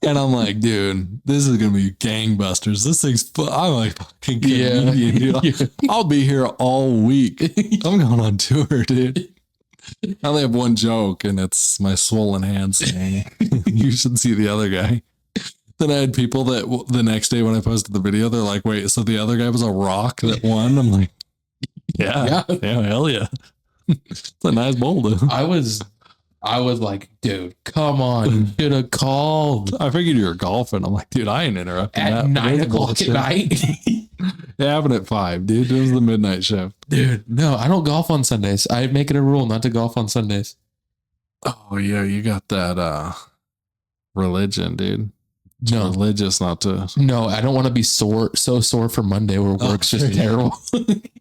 [SPEAKER 1] And I'm like, dude, this is going to be gangbusters. This thing's I'm like fucking comedian, dude. I'll be here all week. I'm going on tour, dude. I only have one joke, and it's my swollen hand saying, you should see the other guy. Then I had people that the next day when I posted the video, they're like, wait, so the other guy was a rock that won? I'm like, yeah, hell yeah. It's a nice bowl, dude.
[SPEAKER 2] I was like, dude, come on, you should have called.
[SPEAKER 1] I figured you were golfing. I'm like, dude, I ain't interrupting
[SPEAKER 2] at
[SPEAKER 1] that.
[SPEAKER 2] 9 o'clock at night.
[SPEAKER 1] It happened at 5, dude. It was the midnight shift.
[SPEAKER 2] Dude, no, I don't golf on Sundays. I make it a rule not to golf on Sundays.
[SPEAKER 1] Oh yeah, you got that religion, dude. It's
[SPEAKER 2] No,
[SPEAKER 1] religious not to.
[SPEAKER 2] no, I don't want to be so sore for Monday where work's just terrible.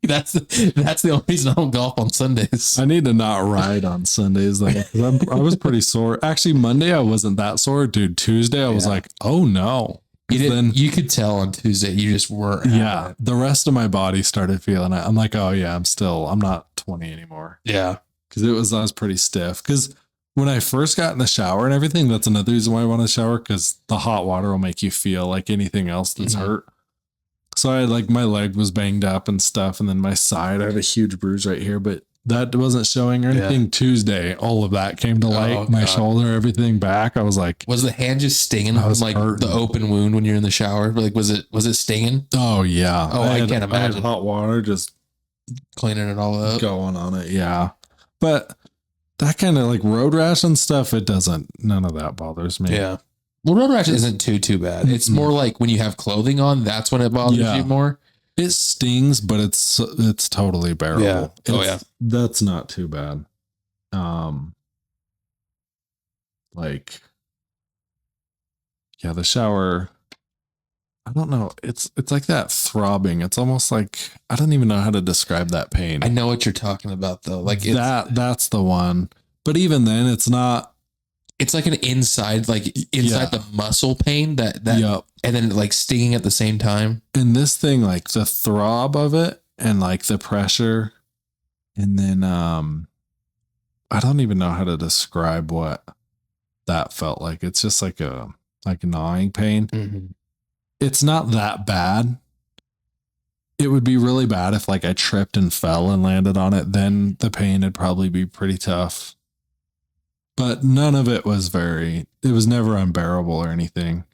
[SPEAKER 2] That's the only reason I don't golf on Sundays.
[SPEAKER 1] I need to not ride on Sundays though. 'Cause I was pretty sore. Actually, Monday I wasn't that sore, dude. Tuesday I was like, oh no.
[SPEAKER 2] You could tell on Tuesday you just weren't.
[SPEAKER 1] Yeah, the rest of my body started feeling it. I'm like, oh yeah, I'm not 20 anymore.
[SPEAKER 2] Yeah,
[SPEAKER 1] Because I was pretty stiff. Because when I first got in the shower and everything, that's another reason why I want to shower, because the hot water will make you feel like anything else that's hurt. So I had like my leg was banged up and stuff, and then my side, I have a huge bruise right here, but that wasn't showing or anything. Yeah. Tuesday, all of that came to light. My shoulder, everything back. I was like,
[SPEAKER 2] was the hand just stinging? I was like hurting. The open wound when you're in the shower. Like, was it stinging?
[SPEAKER 1] Oh yeah.
[SPEAKER 2] Oh, I can't imagine. I had
[SPEAKER 1] hot water just
[SPEAKER 2] cleaning it all up,
[SPEAKER 1] going on it. Yeah, but that kind of like road rash and stuff, none of that bothers me.
[SPEAKER 2] Yeah. Well, road rash isn't too bad. It's more like when you have clothing on, that's when it bothers you more.
[SPEAKER 1] It stings, but it's totally bearable.
[SPEAKER 2] Yeah.
[SPEAKER 1] That's not too bad. The shower, I don't know. It's like that throbbing. It's almost like, I don't even know how to describe that pain.
[SPEAKER 2] I know what you're talking about though. Like
[SPEAKER 1] that's the one. But even then it's not.
[SPEAKER 2] It's like an inside the muscle pain that and then like stinging at the same time.
[SPEAKER 1] And this thing, like the throb of it and like the pressure, and then I don't even know how to describe what that felt like. It's just like a gnawing pain.
[SPEAKER 2] Mm-hmm.
[SPEAKER 1] It's not that bad. It would be really bad if like I tripped and fell and landed on it. Then the pain would probably be pretty tough. But none of it was it was never unbearable or anything.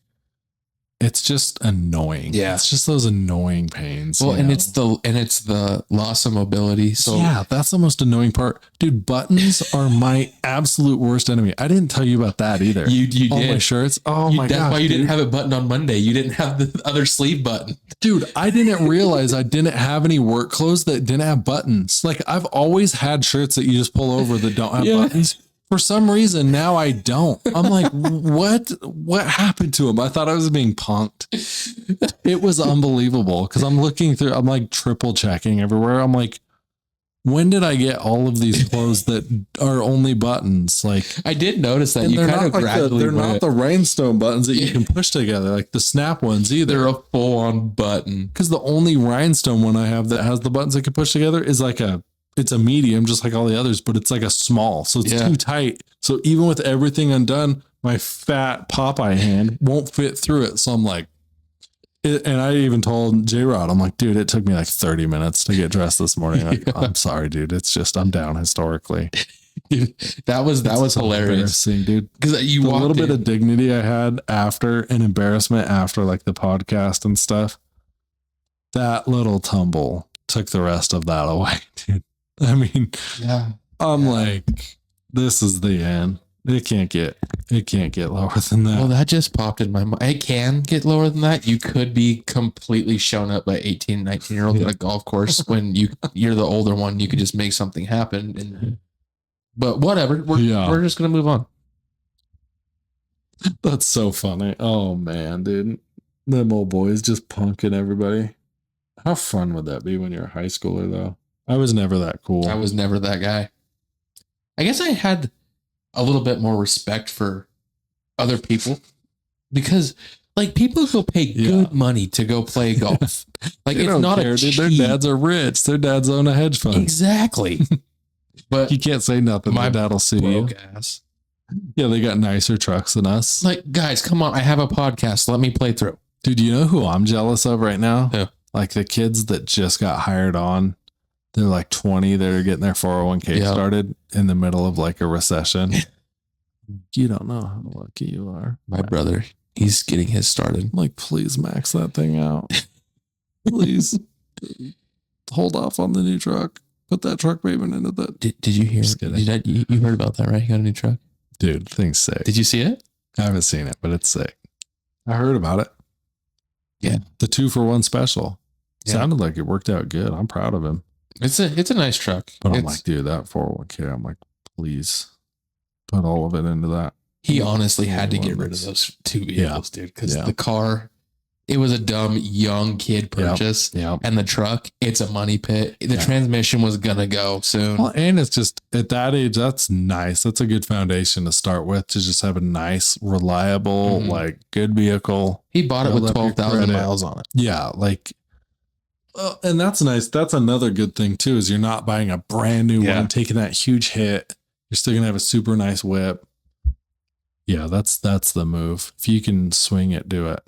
[SPEAKER 1] It's just annoying.
[SPEAKER 2] Yeah.
[SPEAKER 1] It's just those annoying pains.
[SPEAKER 2] Well, it's the loss of mobility. So
[SPEAKER 1] yeah, that's the most annoying part. Dude, buttons are my absolute worst enemy. I didn't tell you about that either.
[SPEAKER 2] You did.
[SPEAKER 1] All my shirts. Oh my god.
[SPEAKER 2] That's why you didn't have it buttoned on Monday. You didn't have the other sleeve button.
[SPEAKER 1] Dude, I didn't realize I didn't have any work clothes that didn't have buttons. Like I've always had shirts that you just pull over that don't have buttons. For some reason, now I don't. I'm like, what happened to him? I thought I was being punked. It was unbelievable because I'm looking through, I'm like triple checking everywhere. I'm like, when did I get all of these clothes that are only buttons? Like,
[SPEAKER 2] I did notice that you kind of gradually.
[SPEAKER 1] They're not the rhinestone buttons that you can push together, like the snap ones either.
[SPEAKER 2] They're a full-on button.
[SPEAKER 1] Because the only rhinestone one I have that has the buttons I can push together is like it's a medium, just like all the others, but it's like a small. So it's too tight. So even with everything undone, my fat Popeye hand won't fit through it. So I'm like, and I even told J-Rod, I'm like, dude, it took me like 30 minutes to get dressed this morning. Like, I'm sorry, dude. It's just, I'm down historically.
[SPEAKER 2] Dude, that was hilarious,
[SPEAKER 1] dude.
[SPEAKER 2] Because you
[SPEAKER 1] walked a little bit of dignity I had after, and embarrassment after like the podcast and stuff. That little tumble took the rest of that away, dude. I mean, I'm like, this is the end. It can't get lower than that.
[SPEAKER 2] Well, that just popped in my mind. It can get lower than that. You could be completely shown up by 18, 19-year-olds at a golf course when you're the older one. You could just make something happen. But whatever. We're just going to move on.
[SPEAKER 1] That's so funny. Oh, man, dude. Them old boys just punking everybody. How fun would that be when you're a high schooler, though? I was never that cool.
[SPEAKER 2] I was never that guy. I guess I had a little bit more respect for other people because like people go pay good money to go play golf. Like it's not a cheat.
[SPEAKER 1] Their dads are rich. Their dads own a hedge fund.
[SPEAKER 2] Exactly. But
[SPEAKER 1] you can't say nothing. My dad will sue you.
[SPEAKER 2] Ass.
[SPEAKER 1] Yeah, they got nicer trucks than us.
[SPEAKER 2] Like, guys, come on. I have a podcast. Let me play through.
[SPEAKER 1] Dude, you know who I'm jealous of right now?
[SPEAKER 2] Who?
[SPEAKER 1] Like the kids that just got hired on. They're like 20. They're getting their 401k started in the middle of like a recession. You don't know how lucky you are.
[SPEAKER 2] My brother, he's getting his started.
[SPEAKER 1] I'm like, please max that thing out. Please hold off on the new truck. Put that truck payment into that.
[SPEAKER 2] Did you hear? You heard about that, right? He got a new truck.
[SPEAKER 1] Dude, thing's sick.
[SPEAKER 2] Did you see it?
[SPEAKER 1] I haven't seen it, but it's sick. I heard about it.
[SPEAKER 2] Yeah.
[SPEAKER 1] The 2-for-1 special. Sounded like it worked out good. I'm proud of him.
[SPEAKER 2] It's a nice truck.
[SPEAKER 1] But I'm like, dude, that 401k, I'm like, please put all of it into that.
[SPEAKER 2] He honestly had to get rid of those 2 vehicles, dude, because the car, it was a dumb young kid purchase.
[SPEAKER 1] Yeah.
[SPEAKER 2] And the truck, it's a money pit. The transmission was going to go soon.
[SPEAKER 1] Well, and it's just at that age, that's nice. That's a good foundation to start with, to just have a nice, reliable, like good vehicle.
[SPEAKER 2] He bought it with 12,000 miles on it.
[SPEAKER 1] Yeah. Like, and that's nice. That's another good thing too, is you're not buying a brand new one, taking that huge hit. You're still going to have a super nice whip. Yeah, that's the move. If you can swing it, do it.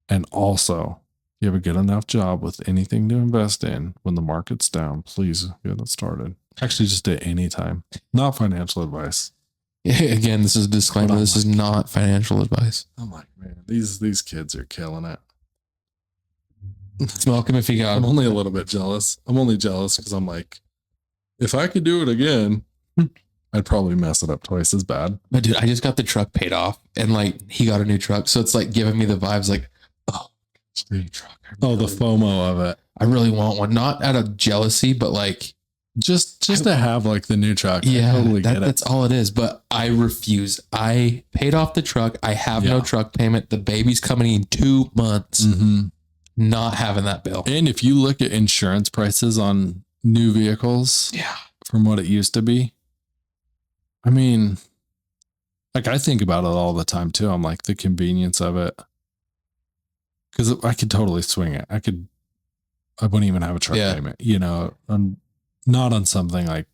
[SPEAKER 1] And also, you have a good enough job with anything to invest in when the market's down, please get it started. Actually, just at any time. Not financial advice.
[SPEAKER 2] Again, this is a disclaimer. This is not financial advice.
[SPEAKER 1] I'm like, man, these kids are killing it.
[SPEAKER 2] It's Malcolm if he got.
[SPEAKER 1] I'm only a little bit jealous. I'm only jealous because I'm like, if I could do it again, I'd probably mess it up twice as bad.
[SPEAKER 2] But dude, I just got the truck paid off, and like he got a new truck, so it's like giving me the vibes like, oh, it's a new truck.
[SPEAKER 1] The FOMO of it.
[SPEAKER 2] I really want one, not out of jealousy, but like
[SPEAKER 1] just to have like the new truck.
[SPEAKER 2] Yeah, totally that's all it is. But I refuse. I paid off the truck. I have no truck payment. The baby's coming in 2 months. Not having that bill.
[SPEAKER 1] And if you look at insurance prices on new vehicles, from what it used to be, I mean, like I think about it all the time too. I'm like, the convenience of it, because I could totally swing it. I wouldn't even have a truck payment, not on something like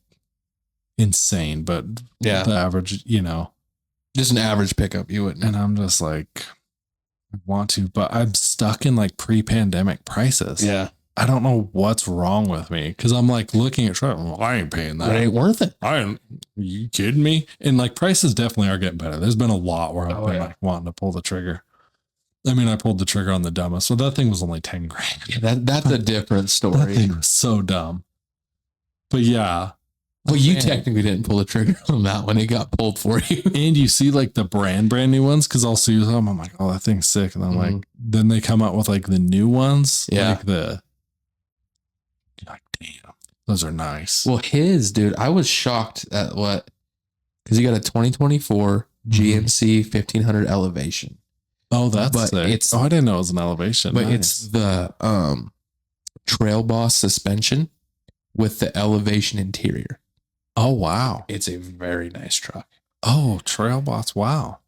[SPEAKER 1] insane, but the average,
[SPEAKER 2] just an average pickup, you wouldn't.
[SPEAKER 1] And I'm just like, I want to, but I'm stuck in like pre-pandemic prices.
[SPEAKER 2] Yeah.
[SPEAKER 1] I don't know what's wrong with me, because I'm like looking at truck. Well, I ain't paying that.
[SPEAKER 2] It ain't worth it.
[SPEAKER 1] You kidding me? And like prices definitely are getting better. There's been a lot where I've been like wanting to pull the trigger. I mean, I pulled the trigger on the dumbest. So that thing was only 10 grand.
[SPEAKER 2] Yeah, that's a different story.
[SPEAKER 1] That thing was so dumb. But yeah.
[SPEAKER 2] Well, you technically didn't pull the trigger on that one. It got pulled for you.
[SPEAKER 1] And you see like the brand new ones, because I'll see them. I'm like, oh, that thing's sick. And I'm like, then they come out with like the new ones.
[SPEAKER 2] Yeah.
[SPEAKER 1] Like like, damn, those are nice.
[SPEAKER 2] Well, dude, I was shocked at because you got a 2024 GMC 1500 Elevation.
[SPEAKER 1] Oh, that's sick. I didn't know it was an Elevation.
[SPEAKER 2] But it's the Trail Boss suspension with the Elevation interior.
[SPEAKER 1] Oh, wow.
[SPEAKER 2] It's a very nice truck.
[SPEAKER 1] Oh, Trail Boss. Wow.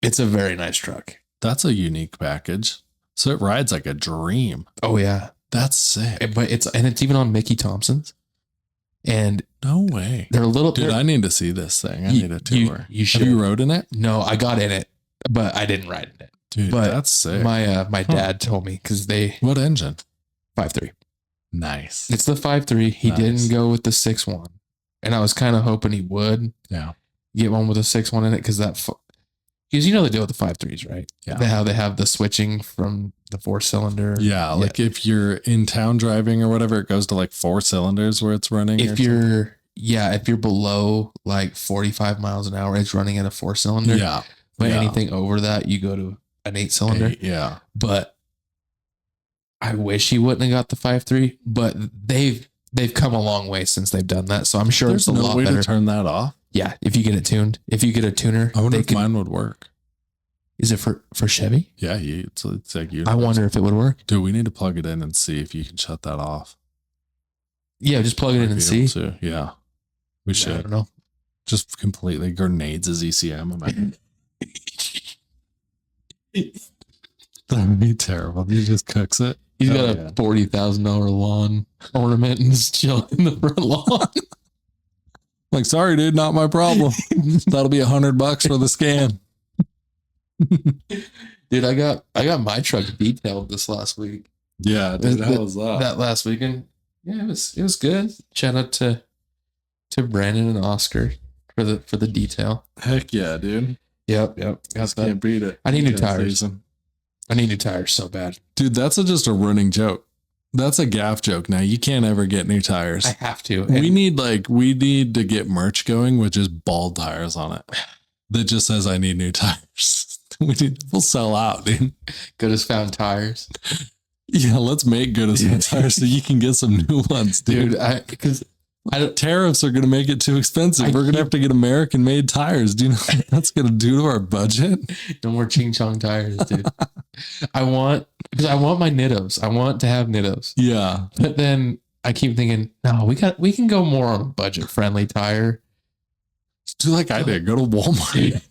[SPEAKER 2] It's a very nice truck.
[SPEAKER 1] That's a unique package. So it rides like a dream.
[SPEAKER 2] Oh, yeah.
[SPEAKER 1] That's sick.
[SPEAKER 2] But it's even on Mickey Thompson's. And
[SPEAKER 1] no way.
[SPEAKER 2] They're a little.
[SPEAKER 1] Dude, I need to see this thing. I need a tour.
[SPEAKER 2] You should.
[SPEAKER 1] Have you rode in it?
[SPEAKER 2] No, I got in it, but I didn't ride in it.
[SPEAKER 1] Dude,
[SPEAKER 2] but
[SPEAKER 1] that's sick.
[SPEAKER 2] My dad told me, because
[SPEAKER 1] What engine?
[SPEAKER 2] 5.3.
[SPEAKER 1] Nice.
[SPEAKER 2] It's the 5.3. He didn't go with the 6.1, and I was kind of hoping he would.
[SPEAKER 1] Yeah.
[SPEAKER 2] Get one with a 6.1 in it, because because they deal with the 5.3s, right?
[SPEAKER 1] Yeah.
[SPEAKER 2] They have the switching from the 4-cylinder.
[SPEAKER 1] Yeah, like if you're in town driving or whatever, it goes to like 4 cylinders where it's running.
[SPEAKER 2] If you're below like 45 miles an hour, it's running at a 4-cylinder.
[SPEAKER 1] Yeah.
[SPEAKER 2] But anything over that, you go to an 8-cylinder.
[SPEAKER 1] Yeah.
[SPEAKER 2] But I wish he wouldn't have got the 5.3, but they've come a long way since they've done that. So I'm sure
[SPEAKER 1] There's
[SPEAKER 2] it's a lot better.
[SPEAKER 1] To turn that off.
[SPEAKER 2] Yeah, if you get it tuned, if you get a tuner,
[SPEAKER 1] I wonder if mine would work.
[SPEAKER 2] Is it for Chevy?
[SPEAKER 1] Yeah, it's like universal.
[SPEAKER 2] I wonder if it would work.
[SPEAKER 1] Dude, we need to plug it in and see if you can shut that off.
[SPEAKER 2] Yeah, just plug it in and see.
[SPEAKER 1] Yeah, we should.
[SPEAKER 2] I don't know.
[SPEAKER 1] Just completely grenades as ECM. That'd be terrible. He just cooks it.
[SPEAKER 2] He's got a $40,000 lawn ornament and he's chilling in the front lawn.
[SPEAKER 1] Like, sorry, dude, not my problem. That'll be $100 for the scan.
[SPEAKER 2] Dude, I got my truck detailed this last week.
[SPEAKER 1] Yeah, dude, how was that?
[SPEAKER 2] That last weekend. Yeah, it was good. Shout out to Brandon and Oscar for the detail.
[SPEAKER 1] Heck yeah, dude.
[SPEAKER 2] Yep.
[SPEAKER 1] Can't beat it.
[SPEAKER 2] I need new tires. I need new tires so bad.
[SPEAKER 1] Dude, that's just a running joke. That's a GAF joke now. You can't ever get new tires.
[SPEAKER 2] I have to.
[SPEAKER 1] We need to get merch going with just bald tires on it. That just says I need new tires. We'll sell out, dude.
[SPEAKER 2] Good as found tires.
[SPEAKER 1] Yeah, let's make good as tires so you can get some new ones, dude.
[SPEAKER 2] Because
[SPEAKER 1] tariffs are going to make it too expensive. We're going to have to get American-made tires. Do you know what that's going to do to our budget?
[SPEAKER 2] No more ching chong tires, dude. I want my Nittos. I want to have Nittos.
[SPEAKER 1] Yeah,
[SPEAKER 2] but then I keep thinking, no, we can go more on a budget-friendly tire.
[SPEAKER 1] do like I did. Go to Walmart.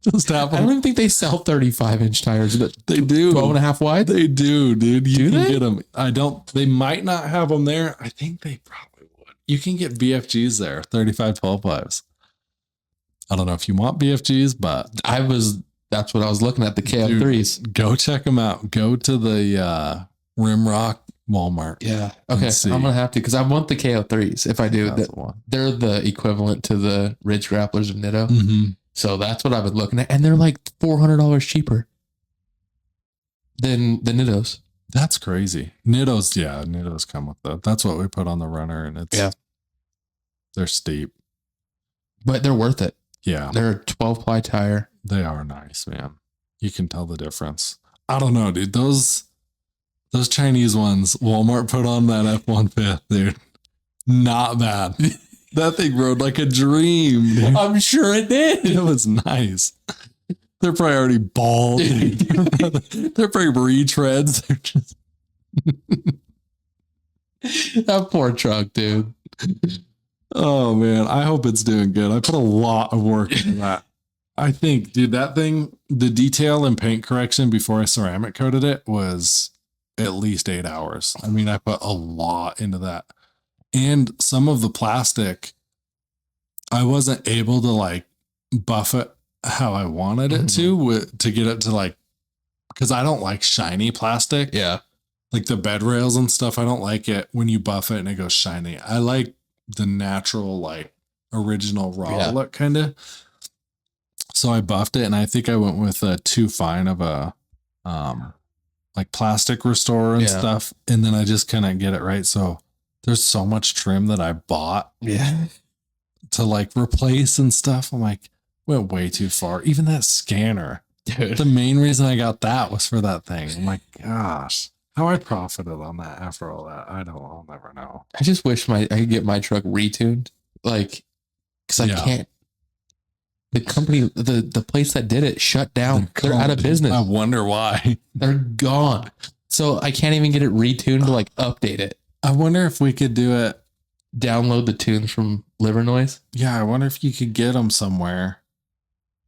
[SPEAKER 1] Just have them.
[SPEAKER 2] I don't even think they sell 35-inch tires, but
[SPEAKER 1] they do.
[SPEAKER 2] 12.5 wide.
[SPEAKER 1] They do, dude. You can
[SPEAKER 2] they?
[SPEAKER 1] get them. I don't. They might not have them there. I think they probably would. You can get BFGs there, 35 12.5s. I don't know if you want BFGs, but
[SPEAKER 2] that's what I was looking at, the KF3s.
[SPEAKER 1] Dude, go check them out. Go to the Rimrock Walmart.
[SPEAKER 2] Yeah. Okay. I'm going to have to, because I want the KO3s. If I do, they're the equivalent to the Ridge Grapplers of Nitto.
[SPEAKER 1] Mm-hmm.
[SPEAKER 2] So that's what I've been looking at. And they're like $400 cheaper than the Nittos.
[SPEAKER 1] That's crazy. Nittos come with that. That's what we put on the runner, and they're steep.
[SPEAKER 2] But they're worth it.
[SPEAKER 1] Yeah.
[SPEAKER 2] They're a 12-ply tire.
[SPEAKER 1] They are nice, man. You can tell the difference. I don't know, dude. Those Chinese ones Walmart put on that F-150, dude. Not bad. That thing rode like a dream, dude.
[SPEAKER 2] I'm sure it did.
[SPEAKER 1] It was nice. They're probably already bald. They're probably retreads. They're just
[SPEAKER 2] that poor truck, dude.
[SPEAKER 1] Oh, man. I hope it's doing good. I put a lot of work into that. I think, dude, that thing, the detail and paint correction before I ceramic coated it was at least 8 hours. I mean, I put a lot into that. And some of the plastic, I wasn't able to like buff it how I wanted it to get it to like, because I don't like shiny plastic.
[SPEAKER 2] Yeah.
[SPEAKER 1] Like the bed rails and stuff. I don't like it when you buff it and it goes shiny. I like the natural, like original raw look kind of. So I buffed it, and I think I went with a too fine of a like plastic restorer and stuff. And then I just couldn't get it right. So there's so much trim that I bought to like replace and stuff. I'm like, went way too far. Even that scanner. Dude. The main reason I got that was for that thing. I'm like, gosh, how I profited on that after all that. I'll never know.
[SPEAKER 2] I just wish I could get my truck retuned. Like, because I can't. The company, the place that did it shut down. They're out of business.
[SPEAKER 1] I wonder why.
[SPEAKER 2] They're gone. So I can't even get it retuned to like update it.
[SPEAKER 1] I wonder if we could do it.
[SPEAKER 2] Download the tunes from Liver Noise.
[SPEAKER 1] Yeah, I wonder if you could get them somewhere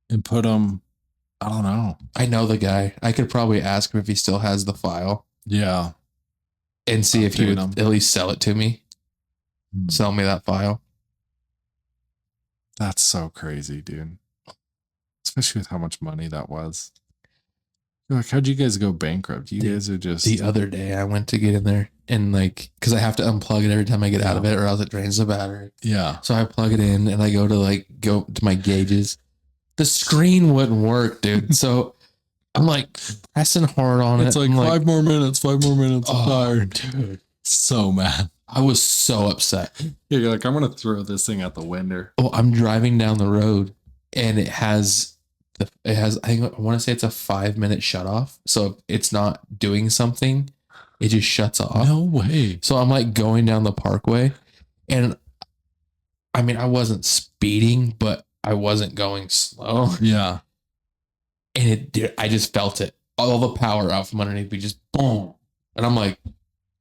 [SPEAKER 1] and put them. I don't know.
[SPEAKER 2] I know the guy. I could probably ask him if he still has the file.
[SPEAKER 1] Yeah.
[SPEAKER 2] And see if he would at least sell it to me. Sell me that file.
[SPEAKER 1] That's so crazy, dude. Especially with how much money that was. Like, how'd you guys go bankrupt? You guys are just...
[SPEAKER 2] The other day, I went to get in there and like, because I have to unplug it every time I get out of it or else it drains the battery.
[SPEAKER 1] Yeah.
[SPEAKER 2] So I plug it in and I go to my gauges. The screen wouldn't work, dude. So I'm like pressing hard on it.
[SPEAKER 1] It's like 5 more minutes. I'm tired.
[SPEAKER 2] Dude.
[SPEAKER 1] So mad.
[SPEAKER 2] I was so upset.
[SPEAKER 1] Yeah, you're like, I'm going to throw this thing out the window.
[SPEAKER 2] Oh, I'm driving down the road and it has, I want to say it's a 5-minute shut off. So if it's not doing something, it just shuts off.
[SPEAKER 1] No way.
[SPEAKER 2] So I'm like going down the parkway and I mean, I wasn't speeding, but I wasn't going slow.
[SPEAKER 1] Yeah.
[SPEAKER 2] And I just felt it. All the power out from underneath me, just boom. And I'm like,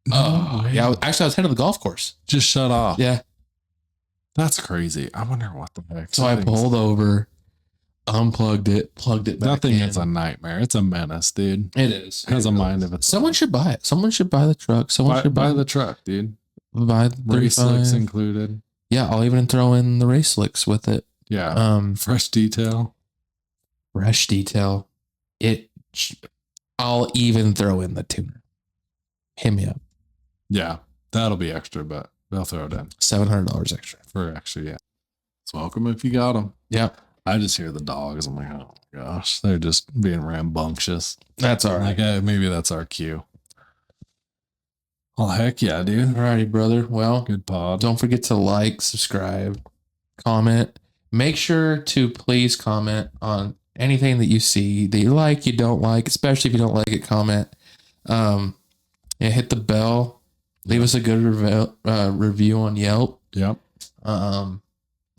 [SPEAKER 2] yeah. I was heading to the golf course.
[SPEAKER 1] Just shut off.
[SPEAKER 2] Yeah.
[SPEAKER 1] That's crazy. I wonder what the heck.
[SPEAKER 2] So I pulled over, unplugged it, plugged it back
[SPEAKER 1] That thing
[SPEAKER 2] in.
[SPEAKER 1] is a nightmare. It's a menace, dude.
[SPEAKER 2] It is.
[SPEAKER 1] It has a mind of its own.
[SPEAKER 2] Someone should buy it. Someone should buy the truck. Someone should buy
[SPEAKER 1] the truck, dude.
[SPEAKER 2] Buy the
[SPEAKER 1] race slicks included.
[SPEAKER 2] Yeah, I'll even throw in the race slicks with it.
[SPEAKER 1] Yeah. Fresh detail.
[SPEAKER 2] I'll even throw in the tuner. Hit me up.
[SPEAKER 1] Yeah, that'll be extra, but they'll throw it in.
[SPEAKER 2] $700 extra.
[SPEAKER 1] For extra, yeah. It's welcome if you got them.
[SPEAKER 2] Yeah.
[SPEAKER 1] I just hear the dogs. I'm like, oh my gosh, they're just being rambunctious.
[SPEAKER 2] That's all right.
[SPEAKER 1] Like, maybe that's our cue. Well, heck yeah, dude.
[SPEAKER 2] Alrighty, brother. Well,
[SPEAKER 1] good pod.
[SPEAKER 2] Don't forget to like, subscribe, comment. Make sure to please comment on anything that you see that you like, you don't like, especially if you don't like it, comment. Yeah, hit the bell. Leave us a good review on Yelp.
[SPEAKER 1] Yep.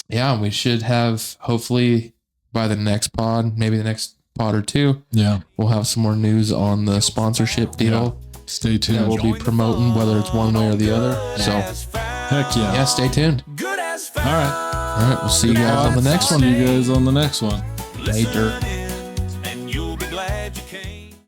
[SPEAKER 2] Yeah, we should have, hopefully by the next pod, maybe the next pod or two.
[SPEAKER 1] Yeah.
[SPEAKER 2] We'll have some more news on the sponsorship deal.
[SPEAKER 1] Yeah. Stay tuned.
[SPEAKER 2] That we'll be promoting, whether it's one way or the other. So,
[SPEAKER 1] heck yeah.
[SPEAKER 2] Yeah, stay tuned.
[SPEAKER 1] All right.
[SPEAKER 2] All right. We'll see you guys on the next one.
[SPEAKER 1] See you guys on the next one.
[SPEAKER 2] Later.